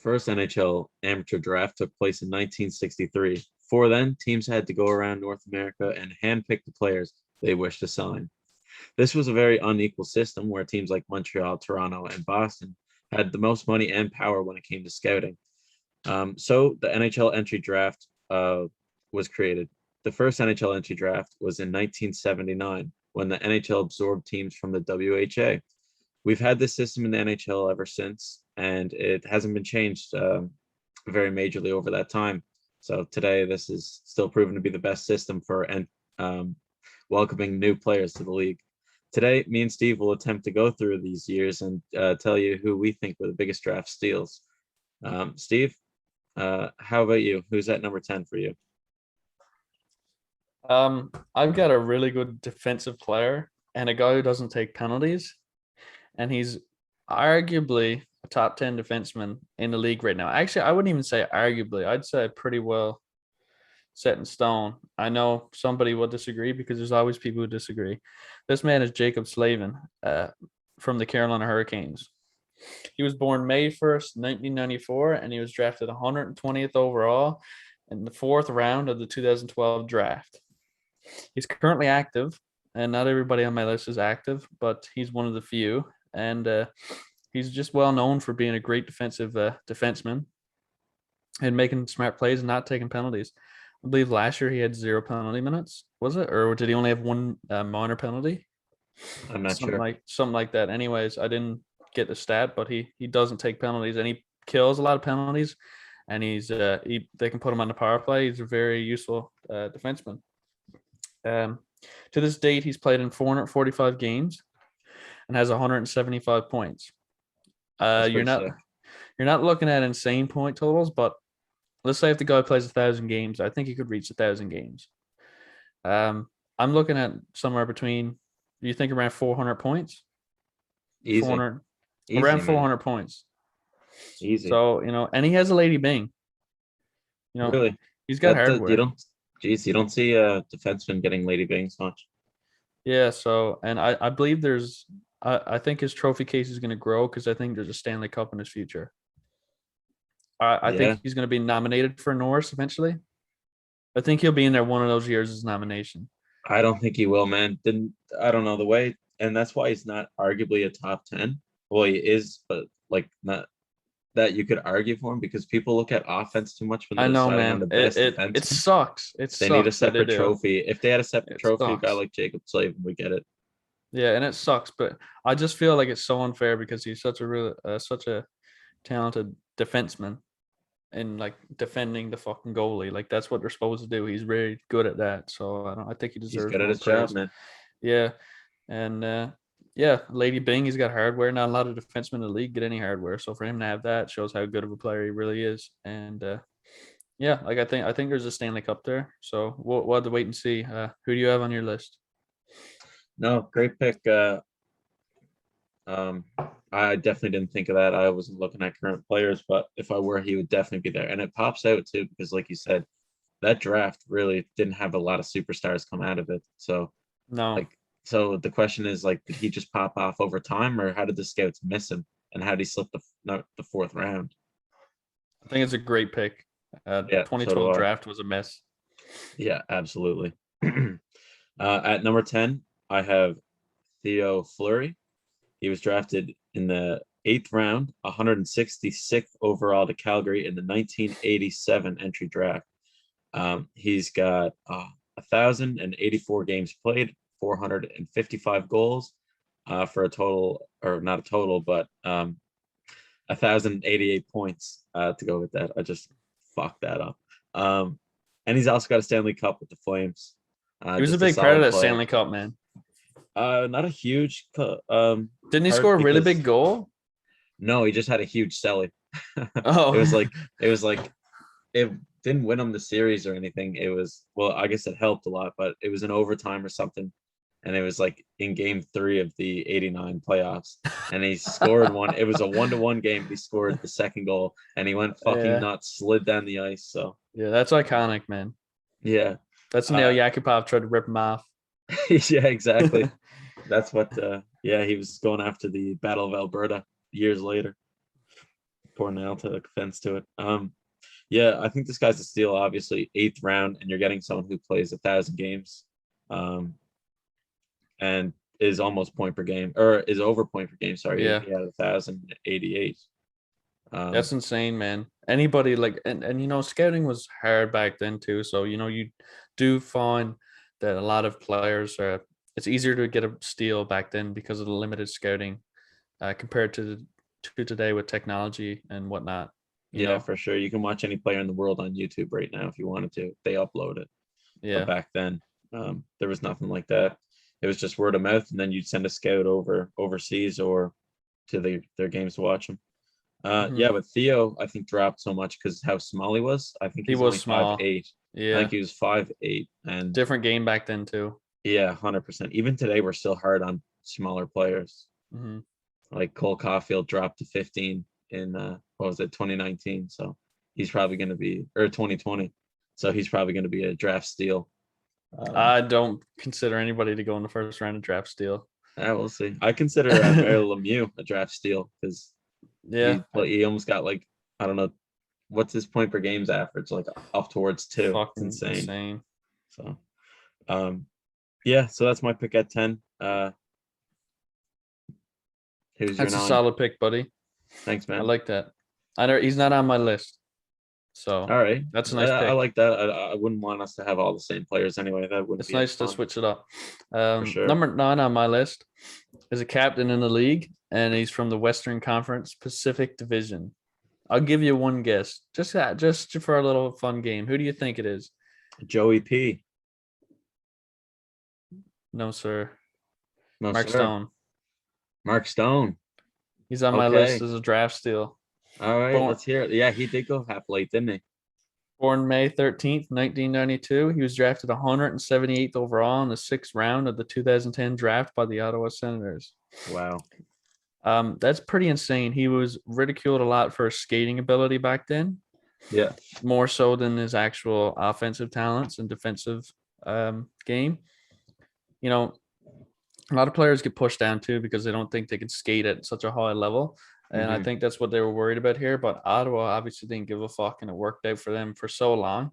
first NHL Amateur Draft took place in 1963. Before then, teams had to go around North America and handpick the players they wished to sign. This was a very unequal system where teams like Montreal, Toronto, and Boston had the most money and power when it came to scouting. So the NHL Entry Draft was created. The first NHL Entry Draft was in 1979 when the NHL absorbed teams from the WHA. We've had this system in the NHL ever since, and it hasn't been changed very majorly over that time. So today, this is still proven to be the best system for welcoming new players to the league. Today, me and Steve will attempt to go through these years and tell you who we think were the biggest draft steals. Steve, how about you? Who's at number 10 for you? I've got a really good defensive player and a guy who doesn't take penalties, and he's arguably a top 10 defenseman in the league right now. Actually, I wouldn't even say arguably. I'd say pretty well set in stone. I know somebody will disagree because there's always people who disagree. This man is Jaccob Slavin from the Carolina Hurricanes. He was born May 1st, 1994, and he was drafted 120th overall in the 4th round of the 2012 draft. He's currently active, and not everybody on my list is active, but he's one of the few, and he's just well known for being a great defensive defenseman and making smart plays and not taking penalties. I believe last year he had 0 penalty minutes, was it? Or did he only have 1 minor penalty? I'm not sure. Something like that. Anyways, I didn't get the stat, but he doesn't take penalties, and he kills a lot of penalties, and they can put him on the power play. He's a very useful defenseman. To this date, he's played in 445 games and has 175 points. You're not looking at insane point totals, but let's say if the guy plays 1,000 games, I think he could reach 1,000 games. I'm looking at somewhere between, do you think around 400 points? Easy. 400, Easy, around man. 400 points. Easy. So, and he has a Lady Bing. Really? He's got hardware. You don't see a defenseman getting Lady Bings much. Yeah, so, and I believe I think his trophy case is going to grow because I think there's a Stanley Cup in his future. I think he's going to be nominated for Norris eventually. I think he'll be in there one of those years as nomination. I don't think he will, man. I don't know the way, and that's why he's not arguably a top 10. Well, he is, but like not that you could argue for him because people look at offense too much when they're deciding on the best defenseman. It sucks. They need a separate trophy. If they had a separate trophy, a guy like Jaccob Slavin would get it. Yeah, and it sucks, but I just feel like it's so unfair because he's such a talented defenseman and like defending the fucking goalie. Like that's what they're supposed to do. He's very good at that. So I think he deserves. He's good at his job, man. Yeah, and Lady Bing, he's got hardware. Not a lot of defensemen in the league get any hardware, so for him to have that shows how good of a player he really is. And I think there's a Stanley Cup there. So we'll have to wait and see. Who do you have on your list? No, great pick. I definitely didn't think of that. I wasn't looking at current players, but if I were, he would definitely be there. And it pops out too, because like you said, that draft really didn't have a lot of superstars come out of it. So so the question is like, did he just pop off over time, or how did the scouts miss him, and how did he slip the 4th round? I think it's a great pick. 2012 draft was a mess. Yeah, absolutely. At number 10, I have Theo Fleury. He was drafted in the 8th round, 166th overall to Calgary in the 1987 entry draft. He's got 1,084 games played, 455 goals for a total, or not a total, but 1,088 points to go with that. I just fucked that up. And he's also got a Stanley Cup with the Flames. He was a big part of that Stanley Cup, man. Not a huge. Didn't he score a really big goal? No, he just had a huge celly. Oh, it was like it didn't win him the series or anything. It was, well, I guess it helped a lot, but it was an overtime or something, and it was like in Game 3 of the '89 playoffs, and he scored one. It was a 1-1 game. He scored the second goal, and he went fucking nuts, slid down the ice. So yeah, that's iconic, man. Yeah, that's Nail Yakupov tried to rip him off. Yeah, exactly. That's what. He was going after the Battle of Alberta years later. Poor Nhl took offense to it. Yeah, I think this guy's a steal. Obviously, 8th round, and you're getting someone who plays 1,000 games, and is almost point per game, or is over point per game. Sorry, Yeah. he had 1,088. That's insane, man. Anybody like and scouting was hard back then too. So you do find that a lot of players are. It's easier to get a steal back then because of the limited scouting, compared to today with technology and whatnot. Yeah, for sure. You can watch any player in the world on YouTube right now if you wanted to. They upload it. Yeah. But back then, there was nothing like that. It was just word of mouth, and then you'd send a scout overseas or to their games to watch them. Yeah, but Theo, I think, dropped so much because how small he was. I think He he's was only small. 5'8". Yeah. I think he was 5'8", and different game back then too. yeah, 100%. Even today, we're still hard on smaller players. Mm-hmm. Like Cole Coffield dropped to 15 in what was it, 2019? So he's probably going to be, or 2020. So he's probably going to be a draft steal. I don't consider anybody to go in the first round of draft steal. We'll see. I consider Mario Lemieux a draft steal because he almost got like, I don't know, what's his point per games average, like up towards 2. Fucking it's insane. So yeah, so that's my pick at 10. Who's That's your a 9? solid pick, buddy. Thanks, man. I like that. I know he's not on my list, so all right, that's a nice pick. I like that. I wouldn't want us to have all the same players anyway. That wouldn't. It's be nice to fun. switch it up. For sure. Number 9 on my list is a captain in the league, and he's from the Western Conference Pacific Division. I'll give you one guess, just for a little fun game. Who do you think it is? Joey P. No, sir. No, Mark sir. Stone. Mark Stone. He's on my list as a draft steal. All right, let's hear it. Yeah, he did go half late, didn't he? Born May 13th, 1992. He was drafted 178th overall in the 6th round of the 2010 draft by the Ottawa Senators. Wow. That's pretty insane. He was ridiculed a lot for his skating ability back then. Yeah. More so than his actual offensive talents and defensive game. A lot of players get pushed down too because they don't think they can skate at such a high level. And I think that's what they were worried about here. But Ottawa obviously didn't give a fuck, and it worked out for them for so long.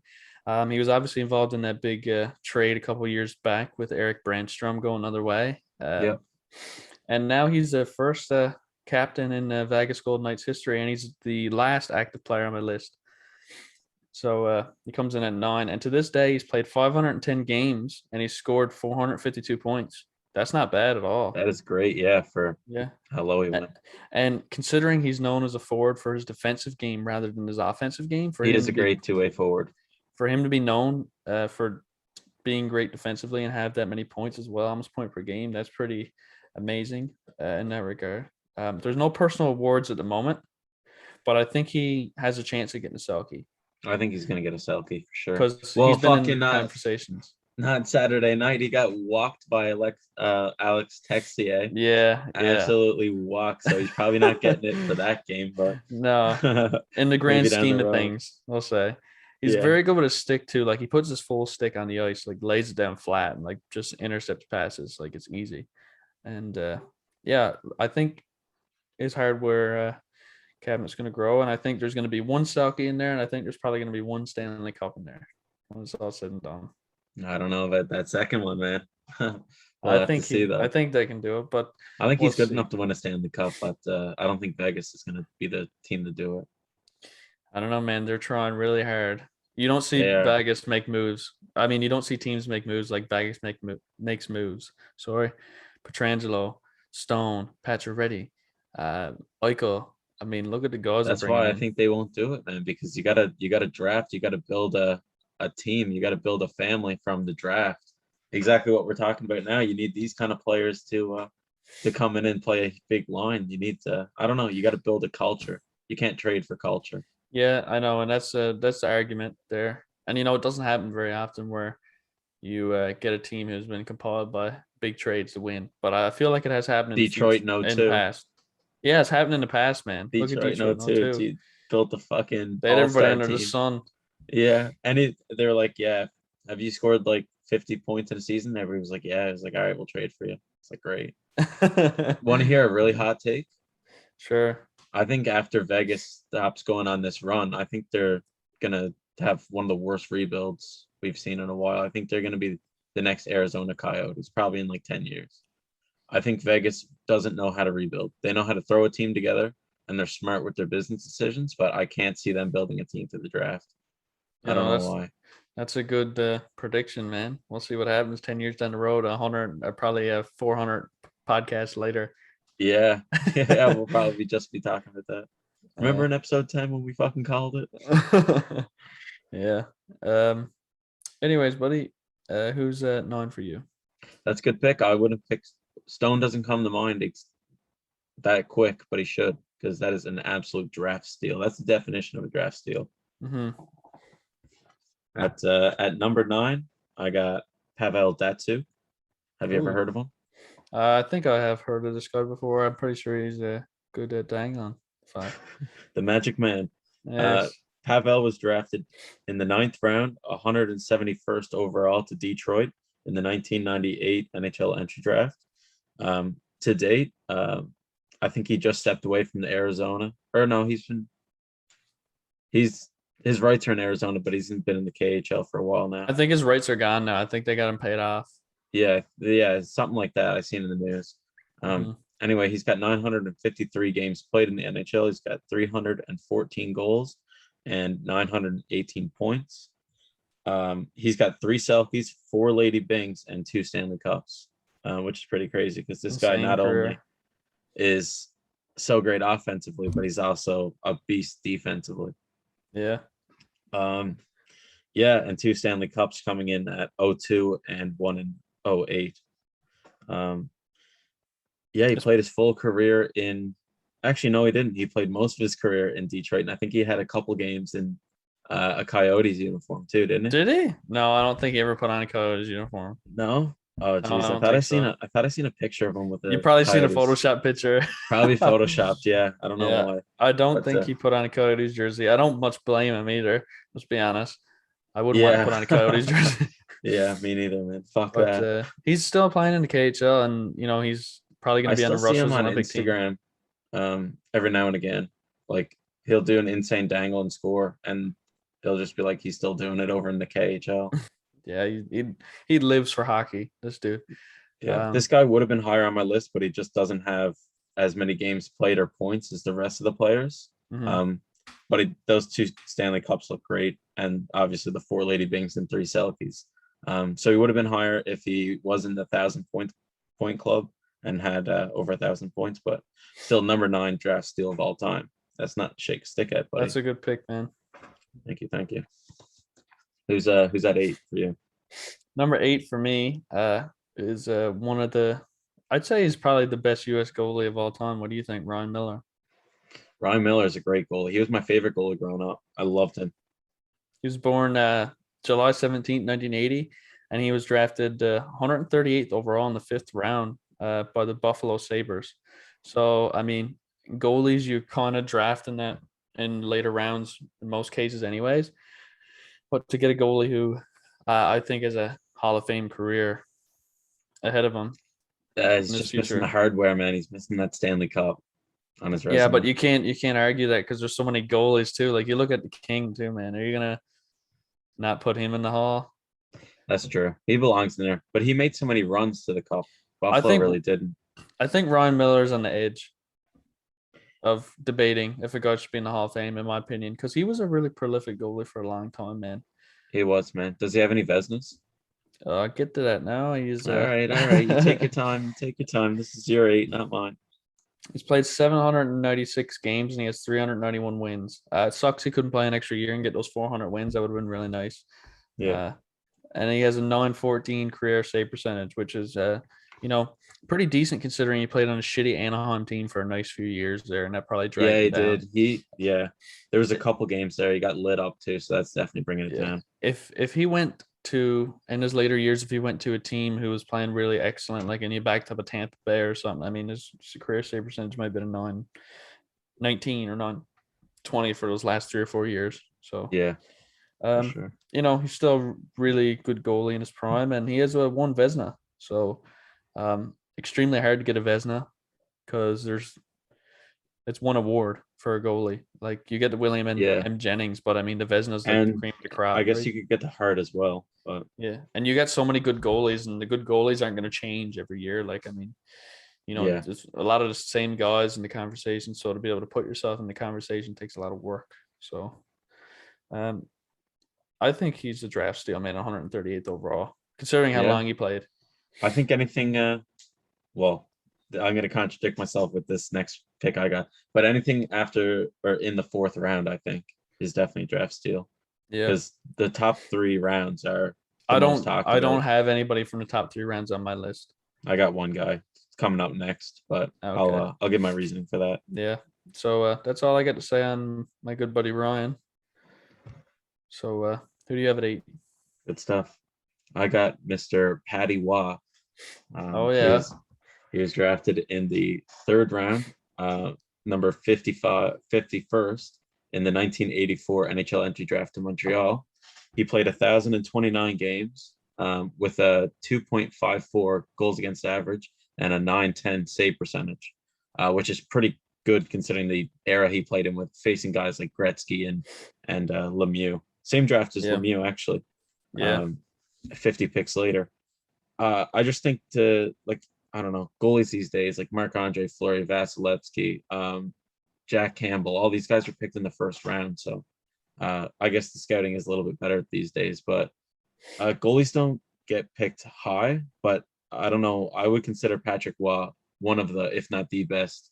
He was obviously involved in that big trade a couple of years back with Eric Brandstrom going another way. And now he's the first captain in Vegas Golden Knights history, and he's the last active player on my list. So he comes in at 9. And to this day, he's played 510 games, and he's scored 452 points. That's not bad at all. That is great, yeah, for how low he went. And considering he's known as a forward for his defensive game rather than his offensive game, he is a great two-way forward. For him to be known for being great defensively and have that many points as well, almost point per game, that's pretty amazing in that regard. There's no personal awards at the moment, but I think he has a chance of getting a Selke. I think he's going to get a Selke for sure. Because he's been in conversations. Not Saturday night. He got walked by Alex Texier. Yeah. Absolutely walked. So he's probably not getting it for that game. But no, in the grand scheme of things, I'll say. He's very good with his stick too. Like he puts his full stick on the ice, like lays it down flat and like just intercepts passes. Like it's easy. And I think his hardware cabinet's going to grow. And I think there's going to be one Selke in there. And I think there's probably going to be one Stanley Cup in there when it's all said and done. I don't know about that second one, man. I think they can do it, but I think he's good enough to win a Stanley Cup, but I don't think Vegas is going to be the team to do it. I don't know, man. They're trying really hard. You don't see Vegas make moves. I mean, you don't see teams make moves like Vegas makes moves. Sorry, Pietrangelo, Stone, Pacioretty, Eichel. I mean, look at the guys. That's why I think they won't do it, man. Because you gotta draft. You gotta build a team. You gotta build a family from the draft. Exactly what we're talking about now. You need these kind of players to come in and play a big line. You need to. I don't know. You got to build a culture. You can't trade for culture. Yeah, I know, and that's the argument there. And it doesn't happen very often where you get a team who's been compiled by big trades to win. But I feel like it has happened in Detroit, in the past. Yeah, it's happened in the past, man. Look at Detroit, too. Built the fucking. They had everybody under the sun. Yeah, and they were like, "Yeah, have you scored like 50 points in a season?" Everybody was like, "Yeah." I was like, "All right, we'll trade for you." It's like, great. Want to hear a really hot take? Sure. I think after Vegas stops going on this run, I think they're gonna have one of the worst rebuilds we've seen in a while. I think they're gonna be the next Arizona Coyotes, probably in like 10 years. I think Vegas doesn't know how to rebuild. They know how to throw a team together and they're smart with their business decisions, but I can't see them building a team to the draft. I don't know why. That's a good prediction, man. We'll see what happens 10 years down the road. 100, probably 400 podcasts later. Yeah. Yeah, we'll probably just be talking about that. Remember Uh, in episode 10 when we fucking called it? yeah. Anyways, buddy, who's 9 for you? That's a good pick. I would have picked Stone doesn't come to mind that quick, but he should because that is an absolute draft steal. That's the definition of a draft steal. Mm-hmm. At number 9, I got Pavel Datsu. Have you ever Ooh. heard of him? I think I have heard of this guy before. I'm pretty sure he's good at dang 5. The Magic Man. Yes. Pavel was drafted in the 9th round, 171st overall to Detroit in the 1998 NHL Entry Draft. To date, I think he just stepped away from the Arizona. Or no, his rights are in Arizona, but he's been in the KHL for a while now. I think his rights are gone now. I think they got him paid off. Yeah, something like that. I seen in the news. Anyway, he's got 953 games played in the NHL. He's got 314 goals and 918 points. He's got 3 Selkies, 4 Lady Bings, and 2 Stanley Cups, which is pretty crazy because this guy not only is so great offensively, but he's also a beast defensively. Yeah. Yeah, and 2 Stanley Cups coming in at 02 and 1 in 08. Yeah, he played his full career in. Actually, no, he didn't. He played most of his career in Detroit, and I think he had a couple games in a Coyotes uniform too, didn't he? Did he? No, I don't think he ever put on a Coyotes uniform. No. Oh, geez. I thought I seen a picture of him with the. You probably Coyotes. seen a Photoshop picture. Probably photoshopped. Yeah, I don't know why. I don't think he put on a Coyotes jersey. I don't much blame him either. Let's be honest. I wouldn't want to put on a Coyotes jersey. Yeah, me neither, man. Fuck but, that. He's still playing in the KHL, and he's probably going to be on the Russia's Olympic Instagram, team. Every now and again. Like he'll do an insane dangle and score, and he'll just be like he's still doing it over in the KHL. Yeah, he lives for hockey. This dude. Yeah, this guy would have been higher on my list, but he just doesn't have as many games played or points as the rest of the players. Mm-hmm. But those 2 Stanley Cups look great, and obviously the 4 Lady Bings and 3 Selkies. So he would have been higher if he was in the 1,000-point club and had over 1,000 points, but still number 9 draft steal of all time. That's not shake a stick at, buddy. That's a good pick, man. Thank you. Who's at 8 for you? Number 8 for me is one of the. I'd say he's probably the best U.S. goalie of all time. What do you think, Ryan Miller? Ryan Miller is a great goalie. He was my favorite goalie growing up. I loved him. He was born July 17th, 1980, and he was drafted 138th overall in the 5th round by the Buffalo Sabres. So, I mean, goalies, you kind of draft in that in later rounds in most cases anyways. But to get a goalie who I think has a Hall of Fame career ahead of him. He's just missing the hardware, man. He's missing that Stanley Cup on his resume. Yeah, but you can't argue that because there's so many goalies too. Like you look at the King too, man. Are you gonna not put him in the Hall? That's true. He belongs in there, but he made so many runs to the Cup. Buffalo really didn't. I think Ryan Miller's on the edge of debating if a guy should be in the Hall of Fame, in my opinion, because he was a really prolific goalie for a long time, man. He was, man. Does he have any Vezinas? I'll get to that now. He's all right. You take your time. This is your 8, not mine. He's played 796 games and he has 391 wins. It sucks he couldn't play an extra year and get those 400 wins. That would have been really nice. Yeah. And he has a 914 career save percentage, which is pretty decent considering he played on a shitty Anaheim team for a nice few years there, and that probably dragged him down. Did. There was a couple games there he got lit up too, so that's definitely bringing it down. If he went to in his later years, if he went to a team who was playing really excellent, like and he backed up a Tampa Bay or something, I mean his career save percentage might have been a 919 or 920 for those last 3 or 4 years. So yeah. Sure. He's still a really good goalie in his prime, and he has one Vezina. So extremely hard to get a Vezina because there's it's one award for a goalie. Like you get the William and Yeah. M. Jennings, but I mean the Vesna's like the And cream of the crop. I guess right? you could get the Hart as well, but Yeah, and you got so many good goalies, and the good goalies aren't going to change every year. Like I mean, yeah, it's a lot of the same guys in the conversation. So to be able to put yourself in the conversation takes a lot of work. So, I think he's a draft steal, man. 138th overall, considering how yeah. long he played. I think anything. Well, I'm going to contradict myself with this next pick I got, but anything after or in the 4th round, I think, is definitely draft steal Yeah, because the top 3 rounds are the most talked I don't about. have anybody from the top 3 rounds on my list. I got one guy coming up next, but Okay. I'll give my reasoning for that. Yeah. So that's all I got to say on my good buddy Ryan. So who do you have at 8? Good stuff. I got Mr. Patty Waugh. Oh yeah. He was drafted in the 3rd round, number 51st in the 1984 NHL Entry Draft to Montreal. He played 1,029 games with a 2.54 goals against average and a 910 save percentage, which is pretty good considering the era he played in with facing guys like Gretzky and Lemieux. Same draft as Lemieux, actually. Yeah. 50 picks later. I just think I don't know, goalies these days, like Marc-Andre Fleury, Vasilevsky, Jack Campbell, all these guys were picked in the 1st round. So I guess the scouting is a little bit better these days, but goalies don't get picked high, but I don't know. I would consider Patrick Waugh one of the, if not the best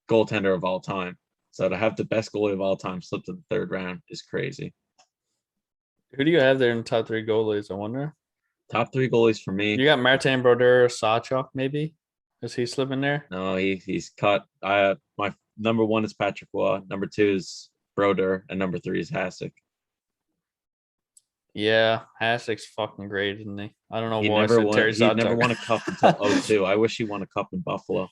goaltender of all time. So to have the best goalie of all time slip to the 3rd round is crazy. Who do you have there in the top 3 goalies? I wonder. Top 3 goalies for me. You got Martin Brodeur, Sawchuk, maybe? Is he slipping there? No, he's cut. My number 1 is Patrick Waugh. Number 2 is Brodeur, and number 3 is Hasek. Yeah, Hasek's fucking great, isn't he? I don't know He why never I said Terry He never Sawchuk. won a cup until 02. I wish he won a cup in Buffalo,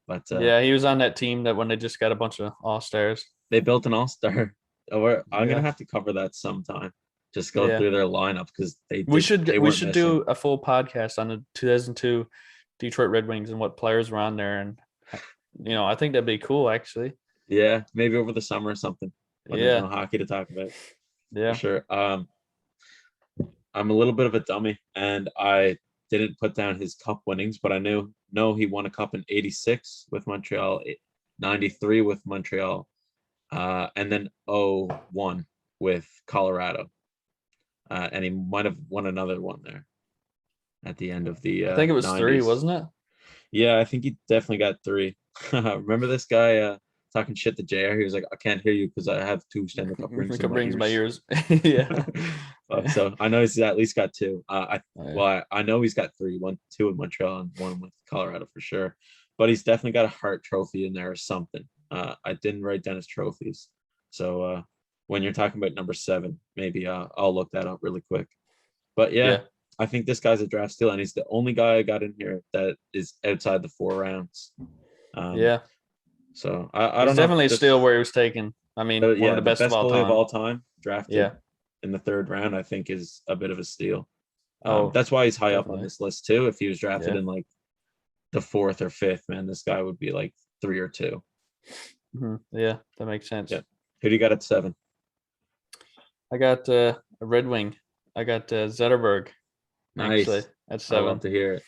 but yeah, he was on that team that when they just got a bunch of all-stars. They built an all-star. I'm Yeah. gonna have to cover that sometime. Just go through their lineup because we should do a full podcast on the 2002 Detroit Red Wings and what players were on there, and I think that'd be cool actually. Yeah, maybe over the summer or something when there's no hockey to talk about. Yeah, for sure. I'm a little bit of a dummy, and I didn't put down his cup winnings, but I know he won a cup in '86 with Montreal, '93 with Montreal, and then 01 with Colorado. And he might have won another one there at the end of the I think it was 90s. 3, wasn't it? Yeah, I think he definitely got 3. Remember this guy talking shit to JR? He was like, I can't hear you because I have 2 Stanley Cup rings in my ears. Yeah. So I know he's at least got 2. I know he's got 3, 2 with Montreal and 1 with Colorado for sure. But he's definitely got a Hart trophy in there or something. I didn't write down his trophies. So when you're talking about number 7, maybe I'll look that up really quick. But yeah, I think this guy's a draft steal, and he's the only guy I got in here that is outside the 4 rounds. So I don't know. Definitely a steal where he was taken. I mean, one of the best of all time drafted in the 3rd round, I think is a bit of a steal. That's why he's high up on this list too. If he was drafted in like the 4th or 5th, man, this guy would be like 3 or 2. Mm-hmm. Yeah, that makes sense. Yeah. Who do you got at 7? I got a Red Wing. I got Zetterberg. Nice. Actually, at 7. I love to hear it.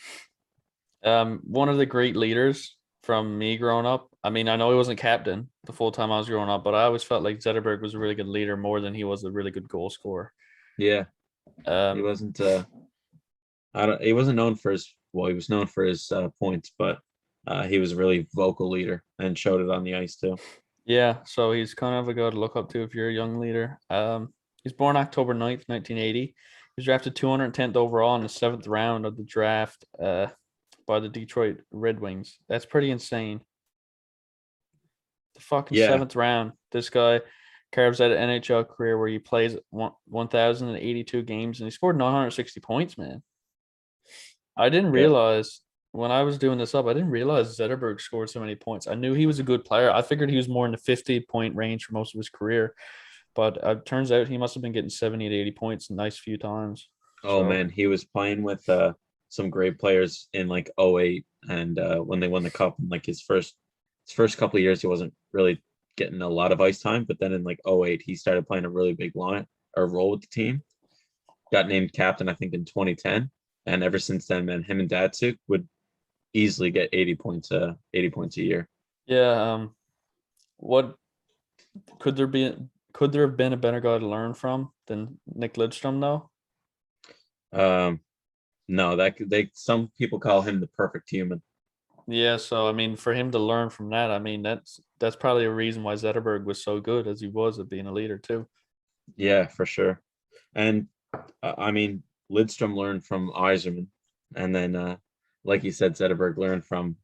One of the great leaders from me growing up. I mean, I know he wasn't captain the full time I was growing up, but I always felt like Zetterberg was a really good leader more than he was a really good goal scorer. Yeah. He wasn't. He wasn't known for his. Well, he was known for his points, but he was a really vocal leader and showed it on the ice too. Yeah, so he's kind of a guy to look up to if you're a young leader. He's born October 9th, 1980. He was drafted 210th overall in the 7th round of the draft by the Detroit Red Wings. That's pretty insane. The fucking 7th round. This guy carves out an NHL career where he plays 1,082 games and he scored 960 points, man. I didn't realize when I was doing this up, I didn't realize Zetterberg scored so many points. I knew he was a good player. I figured he was more in the 50-point range for most of his career. But it turns out he must have been getting 70 to 80 points a nice few times. Man, he was playing with some great players in like 08 and when they won the cup in like his first his first couple of years he wasn't really getting a lot of ice time, but then in like '08 he started playing a really big line or role with the team. Got named captain, I think, in 2010, and ever since then, man, him and Datsu would easily get 80 points a year. Yeah. What could there have been a better guy to learn from than Nick Lidstrom though? No, some people call him the perfect human. Yeah, so I mean, for him to learn from that, I mean, that's probably a reason why Zetterberg was so good as he was at being a leader too. Yeah, for sure. And I mean, Lidstrom learned from Yzerman, and then like you said, Zetterberg learned from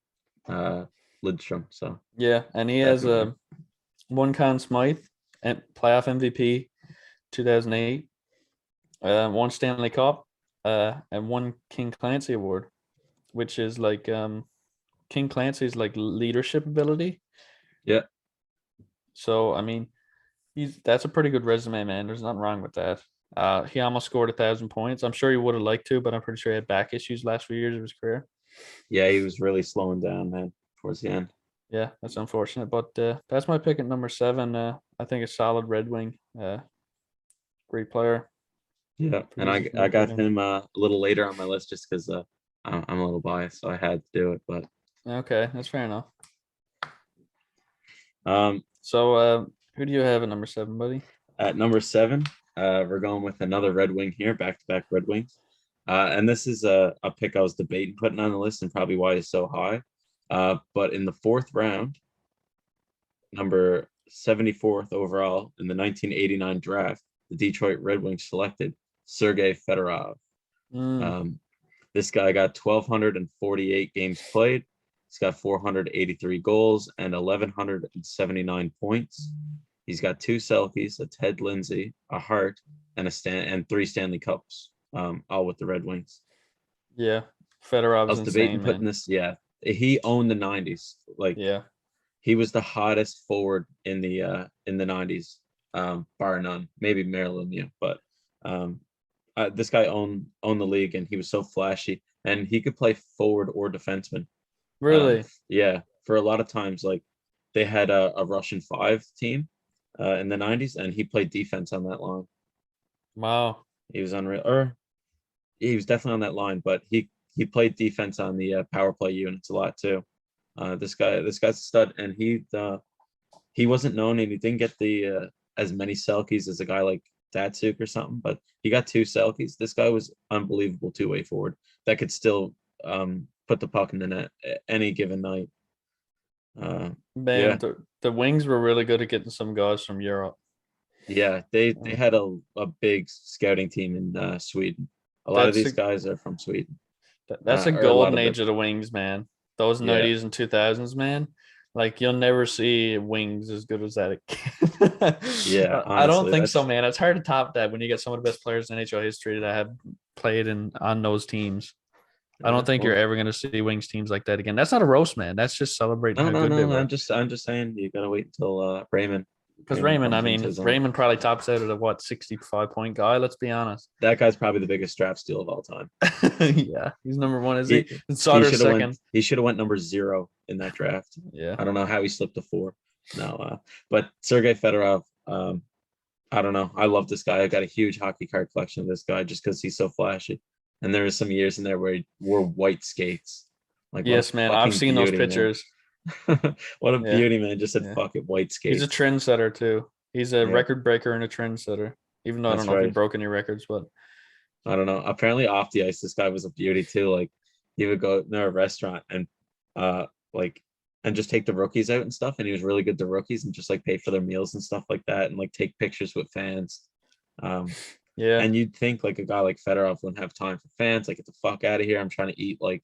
Lidstrom. So yeah, and he has one Conn Smythe and playoff MVP 2008, one Stanley Cup, and one King Clancy Award, which is like King Clancy's like leadership ability. Yeah. So I mean, that's a pretty good resume, man. There's nothing wrong with that. He almost scored 1,000 points. I'm sure he would have liked to, but I'm pretty sure he had back issues last few years of his career. Yeah, he was really slowing down, man, towards the end. Yeah, that's unfortunate, but that's my pick at number 7. I think a solid Red Wing, great player. Yeah, and I got him a little later on my list just because I'm a little biased, so I had to do it. But okay, that's fair enough. So who do you have at number 7, buddy? At number 7, we're going with another Red Wing here, back-to-back Red Wings. And this is a pick I was debating putting on the list and probably why it's so high. But in the 4th round, number 74th overall in the 1989 draft, the Detroit Red Wings selected Sergey Fedorov. This guy got 1,248 games played. He's got 483 goals and 1,179 points. He's got 2 Selkies, a Ted Lindsay, a Hart, and 3 Stanley Cups, all with the Red Wings. Yeah, Fedorov. I was debating putting this. Yeah, he owned the '90s. Like, yeah, he was the hottest forward in the '90s, bar none. Maybe Marilyn Lemieux, but this guy owned the league, and he was so flashy, and he could play forward or defenseman. Really? Yeah, for a lot of times, like they had a Russian 5 team in the '90s, and he played defense on that line. Wow, he was unreal. Or he was definitely on that line, but he played defense on the power play units a lot too. This guy's a stud, and he wasn't known, and he didn't get the as many Selkies as a guy like Datsuk or something, but he got 2 Selkies. This guy was unbelievable 2-way forward that could still put the puck in the net any given night. Man, the Wings were really good at getting some guys from Europe. Yeah, they had a big scouting team in Sweden. A lot of these guys are from Sweden. That's a golden age of the Wings, man. Those 90s and 2000s, man. Like, you'll never see Wings as good as that again. Yeah, honestly, I don't think so, man. It's hard to top that when you get some of the best players in NHL history that have played on those teams. I don't think you're ever going to see Wings teams like that again. That's not a roast, man. That's just celebrating how good they were. I'm just saying you got to wait until Raymond. Because Raymond, Raymond probably tops out at a 65-point guy. Let's be honest. That guy's probably the biggest draft steal of all time. Yeah, he's number 1, is he? Sauter's second. He should have went number 0 in that draft. Yeah, I don't know how he slipped to 4. No, but Sergey Fedorov, I don't know. I love this guy. I got a huge hockey card collection of this guy just because he's so flashy. And there was some years in there where he wore white skates. Like, yes, man, I've seen those pictures. What a beauty, man. Just said fucking white skates. He's a trendsetter too. He's a record breaker and a trendsetter. Even though I don't know if he broke any records, but I don't know. Apparently off the ice, this guy was a beauty too. Like, he would go to a restaurant and and just take the rookies out and stuff. And he was really good to rookies and just like pay for their meals and stuff like that, and like take pictures with fans. Yeah. And you'd think like a guy like Fedorov wouldn't have time for fans. Like, get the fuck out of here. I'm trying to eat like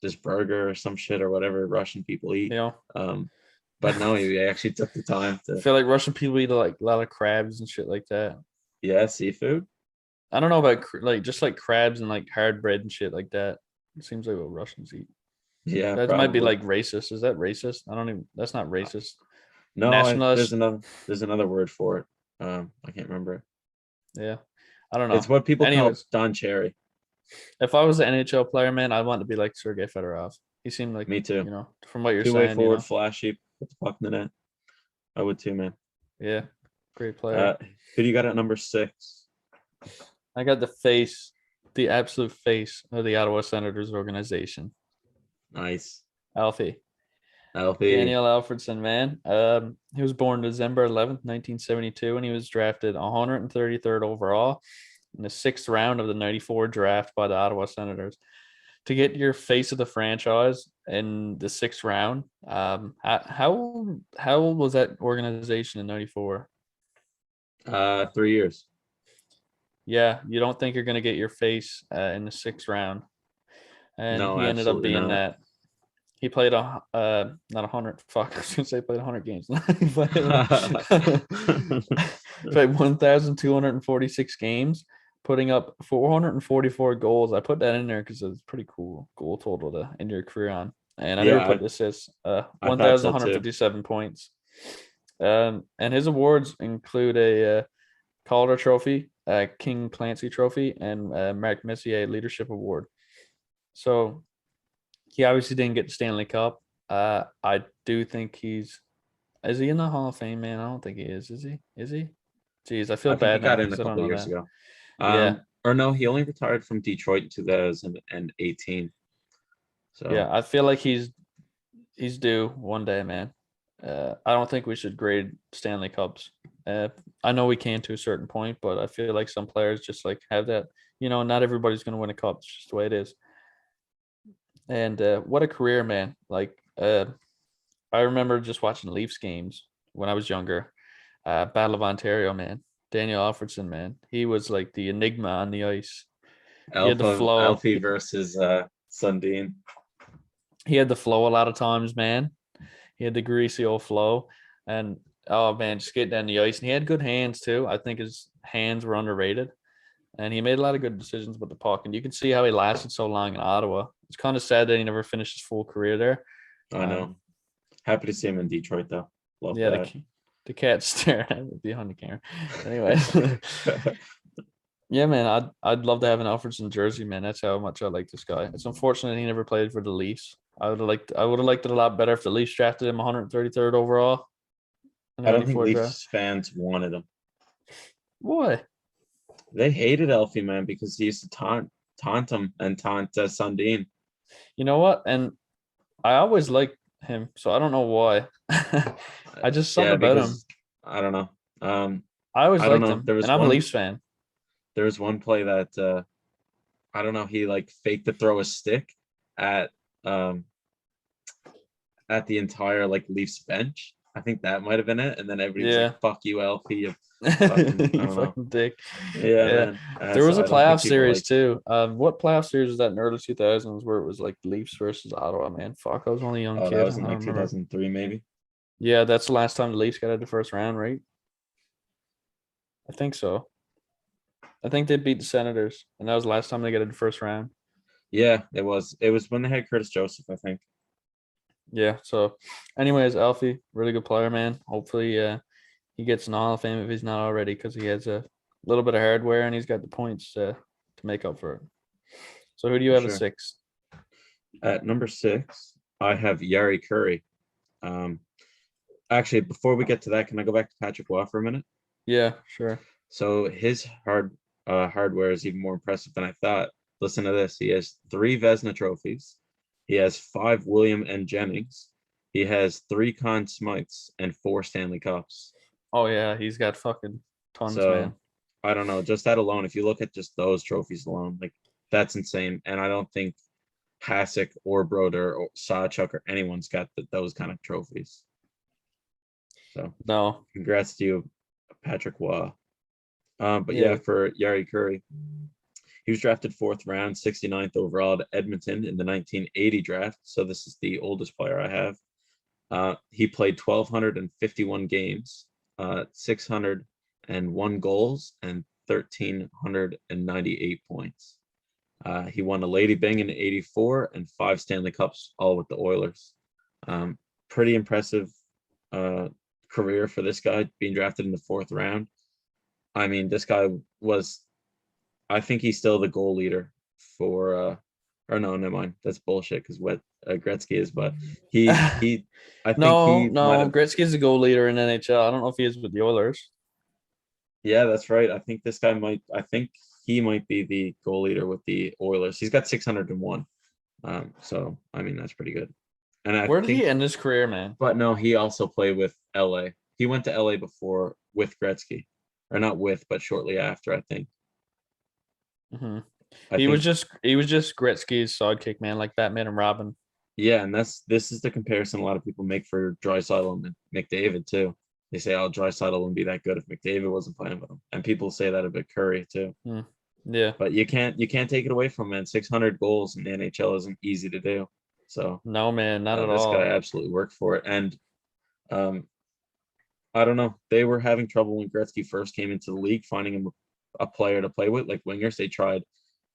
this burger or some shit or whatever Russian people eat. Yeah. But no, he actually took the time to. I feel like Russian people eat like a lot of crabs and shit like that. Yeah, seafood. I don't know about like just like crabs and like hard bread and shit like that. It seems like what Russians eat. Yeah, that might be like racist. Is that racist? I don't even. That's not racist. No, there's another word for it. I can't remember. Yeah, I don't know. It's what people call Don Cherry. If I was an NHL player, man, I'd want to be like Sergey Fedorov. He seemed like me too. You know, from what you're saying, forward, flashy, put the puck in the net. I would too, man. Yeah, great player. Who do you got at number 6? I got the absolute face of the Ottawa Senators organization. Nice. Alfie. Alfie. Danielle Alfordson, man. He was born December 11th, 1972, and he was drafted 133rd overall in the 6th round of the 94 draft by the Ottawa Senators. To get your face of the franchise in the 6th round, how old was that organization in 94? 3 years. Yeah, you don't think you're going to get your face in the 6th round. And No, he ended up absolutely being not. that. He played not 100. Fuck, I was gonna say played 100 games. He played 1,246 games, putting up 444 goals. I put that in there because it's pretty cool goal total to end your career on. And I never Yeah, put this as I thought so too. 1,157 points. And his awards include a Calder Trophy, King Clancy Trophy, and Mark Messier Leadership Award. So he obviously didn't get the Stanley Cup. I do think is he in the Hall of Fame, man? I don't think he is. Is he? Is he? Jeez, I feel I think bad he got now in a because I don't couple know years that. ago. Yeah. Or no, he only retired from Detroit in 2018. So Yeah, I feel like he's due one day, man. I don't think we should grade Stanley Cups. I know we can to a certain point, but I feel like some players just like have that. Not everybody's going to win a cup. It's just the way it is. And what a career, man! Like I remember just watching Leafs games when I was younger. Battle of Ontario, man. Danielle Alfordson, man. He was like the enigma on the ice. He had the flow. Alfie versus Sundin. He had the flow a lot of times, man. He had the greasy old flow. And oh man, just getting down the ice. And he had good hands too. I think his hands were underrated. And he made a lot of good decisions with the puck. And you can see how he lasted so long in Ottawa. It's kind of sad that he never finished his full career there. I know. Happy to see him in Detroit, though. Love that. The cat's staring at me behind the camera. Anyway. Yeah, man, I'd love to have an Alfredson jersey, man. That's how much I like this guy. It's unfortunate he never played for the Leafs. I would have liked it a lot better if the Leafs drafted him 133rd overall. I don't think Leafs draft. fans wanted him. Why? They hated Elfie, man, because he used to taunt him and taunt Sundin. You know what? And I always liked him, so I don't know why. I just something about him. I don't know. I always liked him, and I'm a Leafs fan. There was one play that I don't know. He like faked to throw a stick at the entire like Leafs bench. I think that might have been it. And then everybody was like, "Fuck you, Elfie." You fucking dick. Yeah. Man. There was a playoff series too. What playoff series was that in the early 2000s where it was like Leafs versus Ottawa? Man, fuck, I was only a young kid. That was in like 2003, maybe. Yeah, that's the last time the Leafs got out of the first round, right? I think so. I think they beat the Senators, and that was the last time they got in the first round. Yeah, it was. It was when they had Curtis Joseph, I think. Yeah. So, anyways, Alfie, really good player, man. Hopefully, he gets an Hall of Fame if he's not already, because he has a little bit of hardware and he's got the points to make up for it. So, who do you have at 6? At number 6, I have Yari Curry. Actually, before we get to that, can I go back to Patrick Waugh for a minute? Yeah, sure. So his hardware is even more impressive than I thought. Listen to this. He has 3 Vezina trophies. He has 5 William N. Jennings. He has 3 Conn Smythes and 4 Stanley Cups. Oh, yeah. He's got fucking tons, man. I don't know. Just that alone, if you look at just those trophies alone, like that's insane. And I don't think Hasek or Broder or Sawchuk or anyone's got those kind of trophies. So no. Congrats to you, Patrick Waugh. But yeah, for Yari Curry, he was drafted 4th round, 69th overall to Edmonton in the 1980 draft. So this is the oldest player I have. He played 1,251 games, 601 goals, and 1,398 points. He won a Lady Byng in '84 and 5 Stanley Cups, all with the Oilers. Pretty impressive career for this guy, being drafted in the 4th round. I mean, this guy was, I think he's still the goal leader for Or no, never mind. That's bullshit because what Gretzky is, but he I think No, he might no. have. Gretzky's the goal leader in NHL. I don't know if he is with the Oilers. Yeah, that's right. I think this guy might. I think he might be the goal leader with the Oilers. He's got 601. So I mean that's pretty good. And I Where did he think, end his career, man? but no, he also played with LA. He went to LA before with Gretzky, or not with, but shortly after. I think. Hmm I He was think. just Gretzky's sidekick, man, like Batman and Robin. Yeah, and this is the comparison a lot of people make for Draisaitl and McDavid too. They say, "Oh, Draisaitl wouldn't be that good if McDavid wasn't playing with him," and people say that about Curry too. Hmm. Yeah. But you can't take it away from him, man. 600 goals in the NHL isn't easy to do. So No, man, not at this guy all. absolutely worked for it. And um, I don't know, they were having trouble when Gretzky first came into the league, finding him a player to play with, like wingers. They tried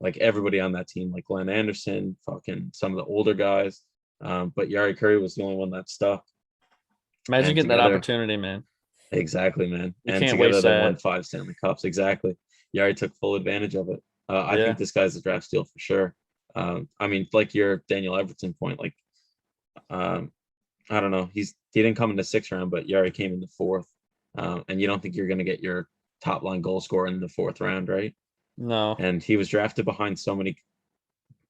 like everybody on that team, like Glenn Anderson, fucking some of the older guys. But Yari Curry was the only one that stuck. Imagine And getting that together, opportunity, man. exactly, man. You And can't together waste they won that. 5 Stanley Cups. Exactly. Yari took full advantage of it. I think Yeah. this guy's a draft steal for sure. I mean, like your Danielle Alfordson point, like um, I don't know, he didn't come in the 6th round, but Yari came in the 4th. And you don't think you're gonna get your top line goal scorer in the 4th round, right? No. And he was drafted behind so many,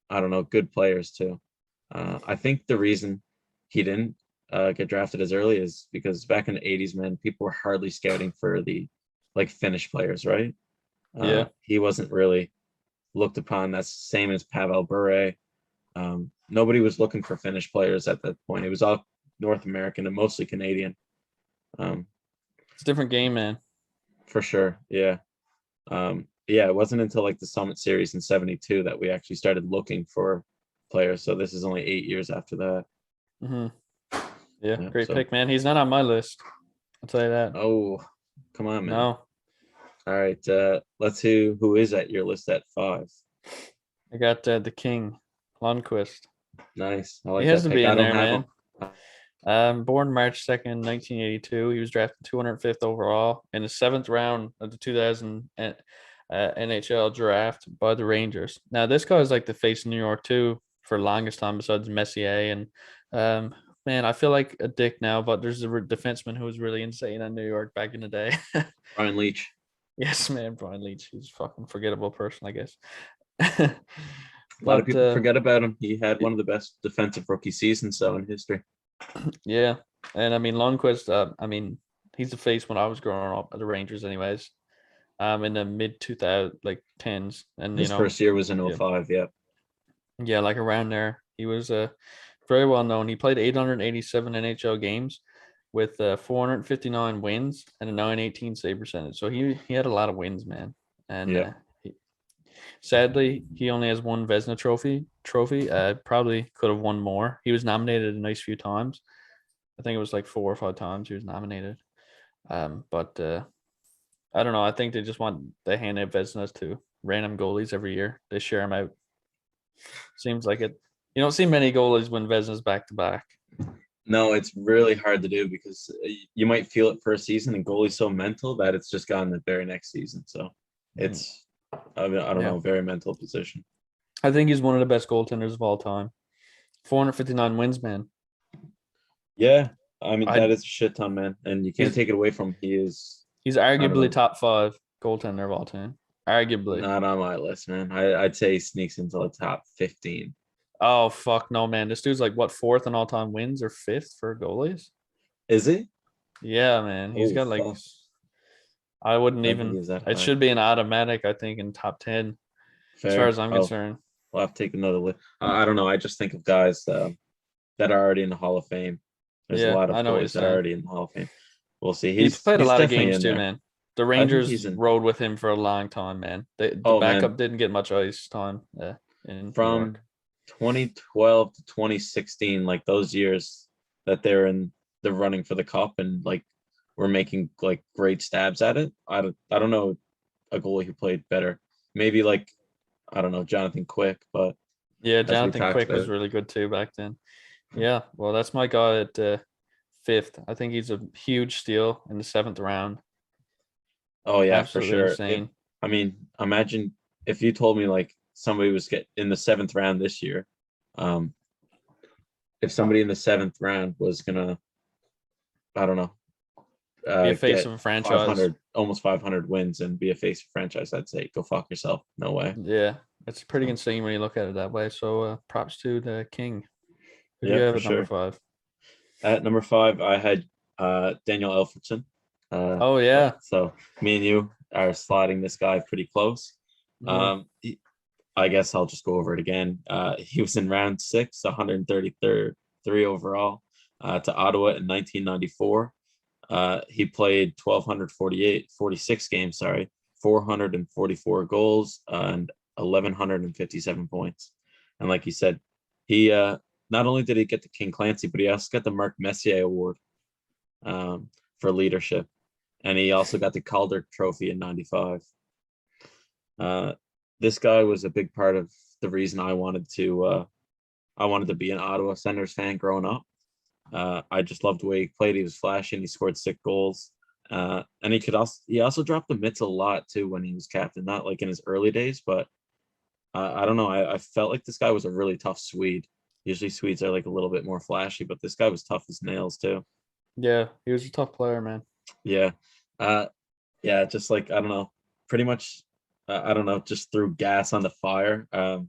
I don't know, good players too. I think the reason he didn't get drafted as early is because back in the 80s, man, people were hardly scouting for the like Finnish players, right? Yeah. He wasn't really looked upon. That's the same as Pavel Bure. Nobody was looking for Finnish players at that point. It was all North American and mostly Canadian. Um, It's a different game, man. for sure. Yeah. Yeah, it wasn't until like the Summit Series in 72 that we actually started looking for players. So this is only 8 years after that. Hmm Yeah, Yeah. great So, pick, man. He's not on my list. I'll tell you that. oh, come on, man. No, All right. Let's see who is at your list at 5. I got the King, Lundqvist. Nice. I He like has that to pick. be I in don't there, have man. him. Born March 2nd, 1982. He was drafted 205th overall in the 7th round of the 2000 NHL draft by the Rangers. Now, this guy is like the face of New York too for the longest time besides Messier. And man, I feel like a dick now, but there's a defenseman who was really insane on New York back in the day. Brian Leach. Yes, man, Brian Leach. He's a fucking forgettable person, I guess. A lot of But people forget about him. He had one of the best defensive rookie seasons so in history. yeah, and I mean Lundqvist. I mean he's the face when I was growing up at the Rangers, anyways. In the mid 2000 like tens, and His first year was in yeah, '05. Yeah. yeah, like around there. He was very well known. He played 887 NHL games with 459 wins and a 918 save percentage. So he had a lot of wins, man. And Yeah. sadly, he only has one Vezina trophy. Probably could have won more. He was nominated a nice few times. I think it was like 4 or 5 times he was nominated. But I don't know. I think they just want they hand out Vezinas to random goalies every year. They share them out. Seems like it. You don't see many goalies win Vezinas back to back. No, it's really hard to do because you might feel it for a season, and goalie's so mental that it's just gone the very next season. So it's, I don't Yeah. know, very mental position. I think he's one of the best goaltenders of all time. 459 wins, man. Yeah, I mean I that is a shit ton, man, and you can't he's take it away from him. He is, he's I don't arguably know, top 5 goaltender of all time. Arguably. not on my list, man. I'd say he sneaks into the top 15. Oh fuck no, man. This dude's like what 4th in all time wins or 5th for goalies? Is he? Yeah, man. He's Oh got like fuck! I wouldn't I didn't think he even. was that It high. should be an automatic. I think in top 10 as far Fair. as I'm Oh, concerned. we'll have to take another look. I don't know. I just think of guys that are already in the Hall of Fame. There's a Yeah, lot I of know what you're goalies that are saying. already in the Hall of Fame. We'll see. He played a He's lot of definitely games in too, there. man. The I think he's Rangers in. rode with him for a long time, man. The Oh man, backup didn't get much ice time in New from York. 2012 to 2016, like those years that they're in the running for the cup and like we're making like great stabs at it. I don't know a goalie who played better. Maybe like I don't know Jonathan Quick, but Yeah, as we Jonathan talked Quick was about, really good too back then. Yeah, well, that's my guy at 5th. I think he's a huge steal in the 7th round. oh yeah, for Absolutely sure. If insane. I mean, imagine if you told me like somebody was in the 7th round this year, if somebody in the 7th round was gonna, I don't know, Be a face get of a franchise. 500, almost 500 wins and be a face of franchise, I'd say go fuck yourself. No way. Yeah, it's pretty insane when you look at it that way. So props to the king. Who do Yeah, you have for at number sure. 5? At number 5, I had Danielle Alfordson. Oh yeah. So me and you are sliding this guy pretty close. Mhm. I guess I'll just go over it again. He was in round 6, 133 overall, to Ottawa in 1994. He played 46 games, 444 goals, and 1,157 points. And like you said, he not only did he get the King Clancy, but he also got the Marc Messier Award for leadership. And he also got the Calder Trophy in 95. This guy was a big part of the reason I wanted to be an Ottawa Senators fan growing up. I just loved the way he played. He was flashy and he scored 6 goals. And he also dropped the mitts a lot too when he was captain, not like in his early days, but I don't know. I felt like this guy was a really tough Swede. Usually Swedes are like a little bit more flashy, but this guy was tough as nails too. Yeah, he was a tough player, man. Yeah. Yeah, just like, I don't know, pretty much, I don't know, just threw gas on the fire for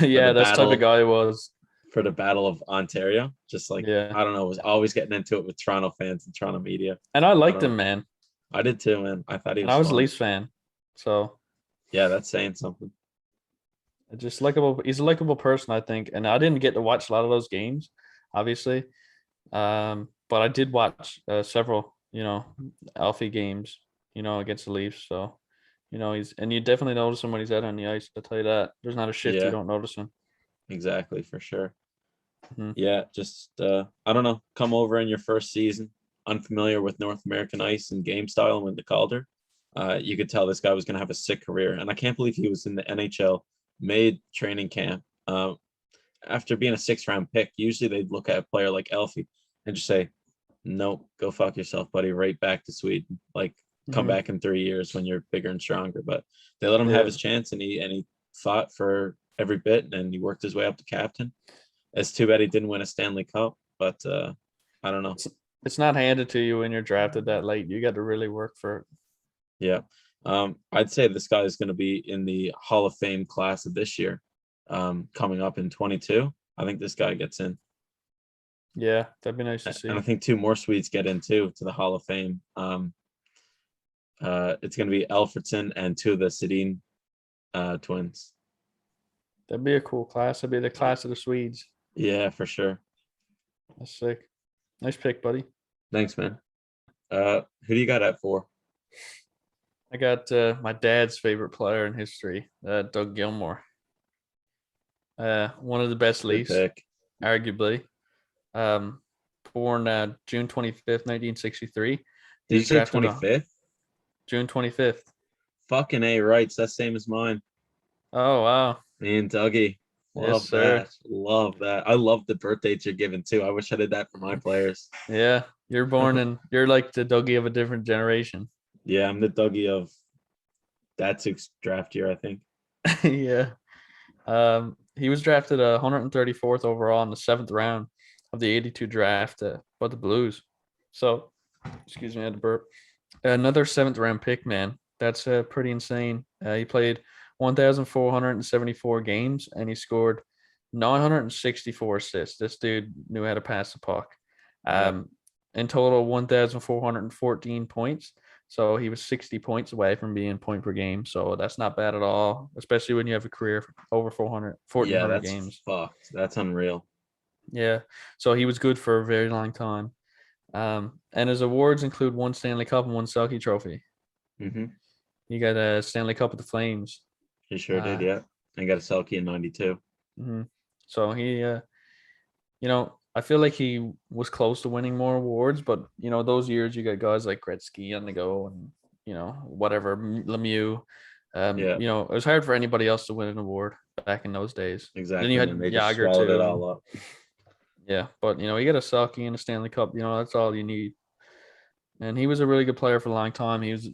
Yeah, the that's the type of battle guy he was. for the Battle of Ontario. Just like, Yeah. I don't know, was always getting into it with Toronto fans and Toronto media. And I I liked don't him, know. man. I did too, man. I thought he And was I was a fun. Leafs fan. So Yeah, that's saying something. just likable. He's a likable person, I think. And I didn't get to watch a lot of those games, obviously. But I did watch several, Alfie games, against the Leafs. So, you definitely notice him when he's out on the ice. I'll tell you that. There's not a shift you Yeah, don't notice him. exactly, for sure. Mhm. Yeah, just I don't know, come over in your first season, unfamiliar with North American ice and game style and with the Calder. You could tell this guy was going to have a sick career, and I can't believe he was in the NHL mid training camp. After being a 6th-round pick, usually they'd look at a player like Elfie and just say, "Nope, go fuck yourself, buddy. Right back to Sweden. Like, come Mhm. back in 3 years when you're bigger and stronger." But they let him have Yeah. his chance, and he fought for every bit, and he worked his way up to captain. It's too bad he didn't win a Stanley Cup, but I don't know. It's not handed to you when you're drafted that late. You got to really work for it. Yeah. I'd say this guy is going to be in the Hall of Fame class of this year, coming up in 22. I think this guy gets in. Yeah, that'd be nice to And I see. think 2 more Swedes get in too to the Hall of Fame. It's going to be Elfinson and 2 of the Sedin twins. That'd be a cool class. That'd be the class of the Swedes. Yeah, for sure. That's sick. Nice pick, buddy. Thanks, man. Who do you got at 4? I got my dad's favorite player in history, Doug Gilmore. One of the best Good Leafs, pick. arguably. Born June 25th, 1963. Did He you was say drafted on 25th? June 25th. Fucking A rights. That's same as mine. Oh, wow. Me and Dougie. Yes, Love sir. that. Love that. I love the birth dates you're giving too. I wish I did that for my players. Yeah, you're like the Dougie of a different generation. Yeah, I'm the Dougie of Datsu's draft year, I think. Yeah. He was drafted 134th overall in the 7th round of the 82 draft by the Blues. So, excuse me, I had to burp. Another 7th round pick, man. That's pretty insane. He played 1,474 games and he scored 964 assists. This dude knew how to pass the puck. Yeah. In total, 1,414 points. So he was 60 points away from being point per game. So that's not bad at all, especially when you have a career for over 1,400 Yeah, that's games. fucked. That's unreal. Yeah. So he was good for a very long time. And his awards include 1 Stanley Cup and 1 Selke Trophy. Mm-hmm. He got a Stanley Cup with the Flames. He sure did, yeah. And got a Selkie in 92. Mm-hmm. So he, I feel like he was close to winning more awards, but those years you got guys like Gretzky on the go, and whatever Lemieux. Yeah, It was hard for anybody else to win an award back in those days. Then exactly. you And had then they just Yager swallowed it too. all up. Yeah, but you got a Selke and a Stanley Cup. That's all you need. And he was a really good player for a long time. He was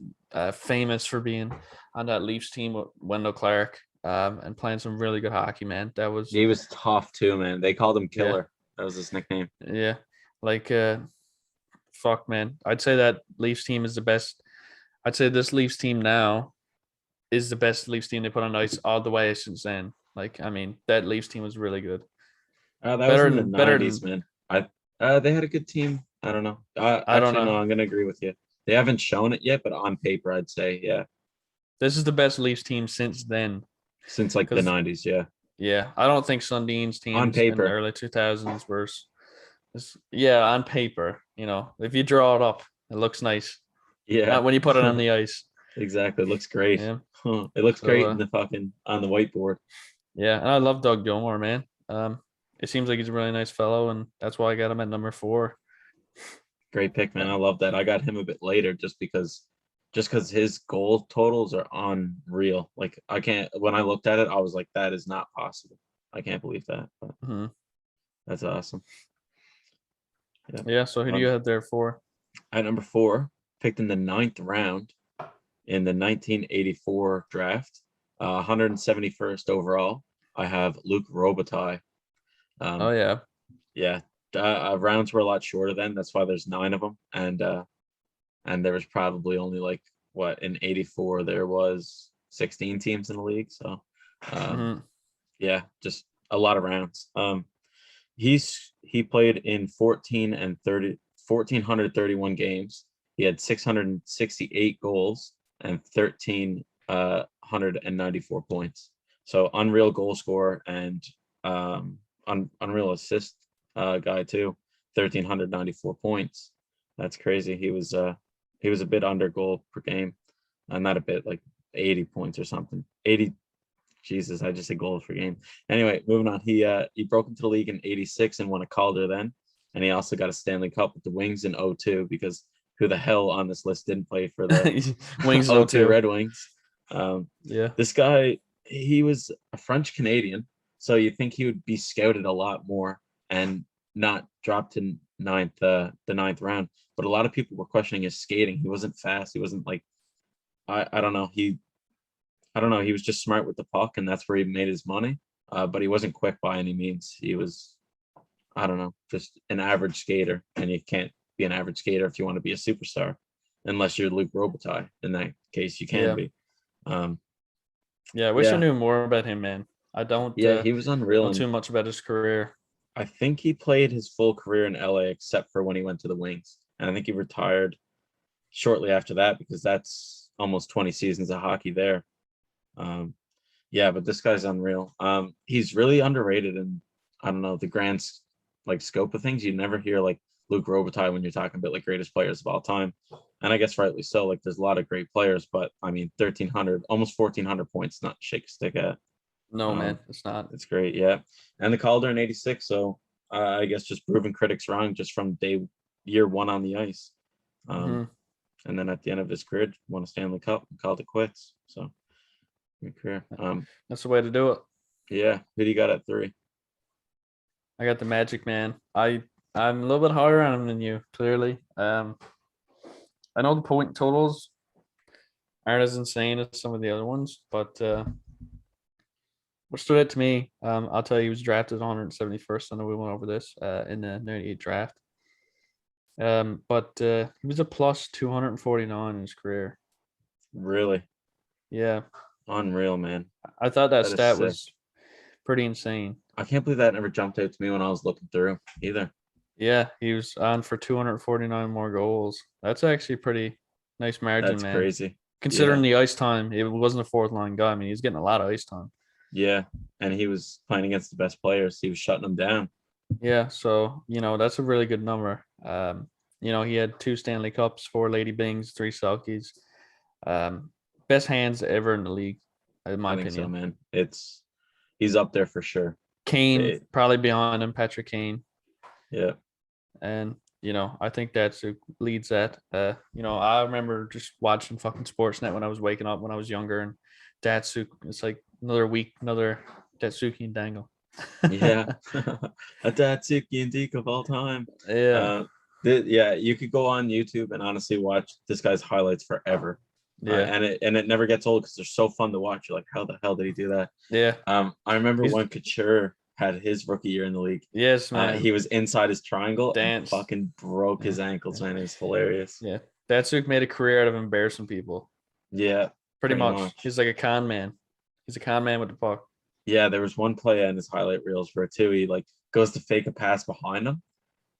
famous for being on that Leafs team with Wendell Clark. and playing some really good hockey, man. That was He was tough too, man. They called him yeah, Killer. That was his nickname. yeah. Like fuck, man. I'd say that Leafs team is the best. I'd say this Leafs team now is the best Leafs team they put on ice all the way since then. Like, I mean, that Leafs team was really good. That was in the Better 90s, than man. They had a good team. I don't know. I don't Actually, no, know. I'm gonna agree with you. They haven't shown it yet, but on paper, I'd say, yeah, This is the best Leafs team since then. since like the Because 90s, yeah. yeah, I don't think Sundin's On teams in the paper, early 2000s were. Yeah, on paper, if you draw it up, it looks nice. yeah, Not when you put it on the ice. exactly. It looks great. Yeah. It looks So great in the fucking on the whiteboard. yeah, and I love Doug Gilmore, man. It seems like he's a really nice fellow, and that's why I got him at number 4. Great pick, man. I love that. I got him a bit later just because his goal totals are unreal. Like I can't when I looked at it, I was like, that is not possible. I can't believe that. But that's awesome. Yeah. So who do you have there for? At number 4, picked in the 9th round in the 1984 draft, 171st overall. I have Luc Robitaille. Oh yeah. Yeah, rounds were a lot shorter then. That's why there's 9 of them, and there was probably only like what in '84 there was 16 teams in the league. So, yeah, just a lot of rounds. He played in 1,431 games. He had 668 goals and 1,394 points. So unreal goal scorer and unreal assist guy too. 1,394 points. That's crazy. He was a bit under goal per game, not a bit, like 80 points or something. 80. Jesus, I just said goals per game. Anyway, moving on. He broke into the league in '86 and won a Calder then, and he also got a Stanley Cup with the Wings in '02 because who the hell on this list didn't play for the Wings '02 Red Wings? Yeah. This guy, he was a French Canadian, so you think he would be scouted a lot more and not dropped to the 9th round. But a lot of people were questioning his skating. He wasn't fast. He wasn't like I don't know. I don't know. He was just smart with the puck, and that's where he made his money. But he wasn't quick by any means. He was, I don't know, just an average skater. And you can't be an average skater if you want to be a superstar, unless you're Luc Robitaille. In that case, you can be. Yeah, I wish I knew more about him, man. I don't. Yeah, he was unreal. Not too much about his career. I think he played his full career in LA, except for when he went to the Wings, and I think he retired shortly after that because that's almost 20 seasons of hockey there. Yeah, but this guy's unreal. He's really underrated, and I don't know the grand scope of things. You never hear like Luc Robitaille when you're talking about like greatest players of all time, and I guess rightly so. Like there's a lot of great players, but I mean 1,300, almost 1,400 points, not to shake a stick at. No, man, it's not. It's great, yeah. And the Calder in '86, so I guess just proving critics wrong just from year 1 on the ice. And then at the end of his career, won a Stanley Cup and called it quits. So good career. That's the way to do it. Yeah. Who do you got at 3? I got the Magic, man. I'm a little bit higher on him than you, clearly. I know the point totals aren't as insane as some of the other ones, but what stood out to me, I'll tell you, he was drafted 171st. I know we went over this in the 98 draft. But he was a plus 249 in his career. Really? Yeah. Unreal, man. I thought that stat was pretty insane. I can't believe that never jumped out to me when I was looking through either. Yeah, he was on for 249 more goals. That's actually a pretty nice margin, man. That's crazy. Considering the ice time, it wasn't a 4th line guy. I mean, he's getting a lot of ice time. Yeah, and he was playing against the best players. He was shutting them down. Yeah, so, that's a really good number. He had 2 Stanley Cups, 4 Lady Bings, 3 Selkies. Best hands ever in the league, in my opinion. So, man. He's up there for sure. Kane, probably behind him, Patrick Kane. Yeah. And, I think that's who leads that. I remember just watching fucking Sportsnet when I was waking up when I was younger, and Datsu, it's like another week, another Datsuki and Dangle. Yeah. A Datsuki and Deke of all time. Yeah. You could go on YouTube and honestly watch this guy's highlights forever. Yeah. And it never gets old because they're so fun to watch. You're like, how the hell did he do that? Yeah. I remember He's, when Couture had his rookie year in the league. yes, man. He was inside his triangle and Dance. fucking broke his ankles, man. It was hilarious. Yeah. Datsuk made a career out of embarrassing people. Yeah, Pretty much. He's like a con man. He's a con man with the puck. Yeah, there was one play in his highlight reels where too he like goes to fake a pass behind him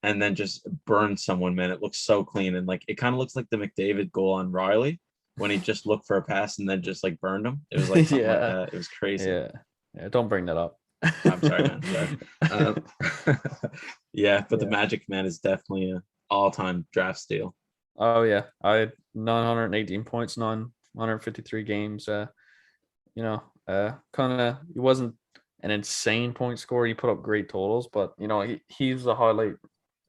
and then just burns someone, man. It looks so clean. And like it kind of looks like the McDavid goal on Riley when he just looked for a pass and then just like burned him. It was like something like that. It was crazy. Yeah. Don't bring that up. I'm sorry, man. Sorry. Yeah, but the Magic, man, is definitely an all-time draft steal. Oh yeah. I had 918 points, 953 games. Kind of he wasn't an insane point scorer. He put up great totals, but he's a highlight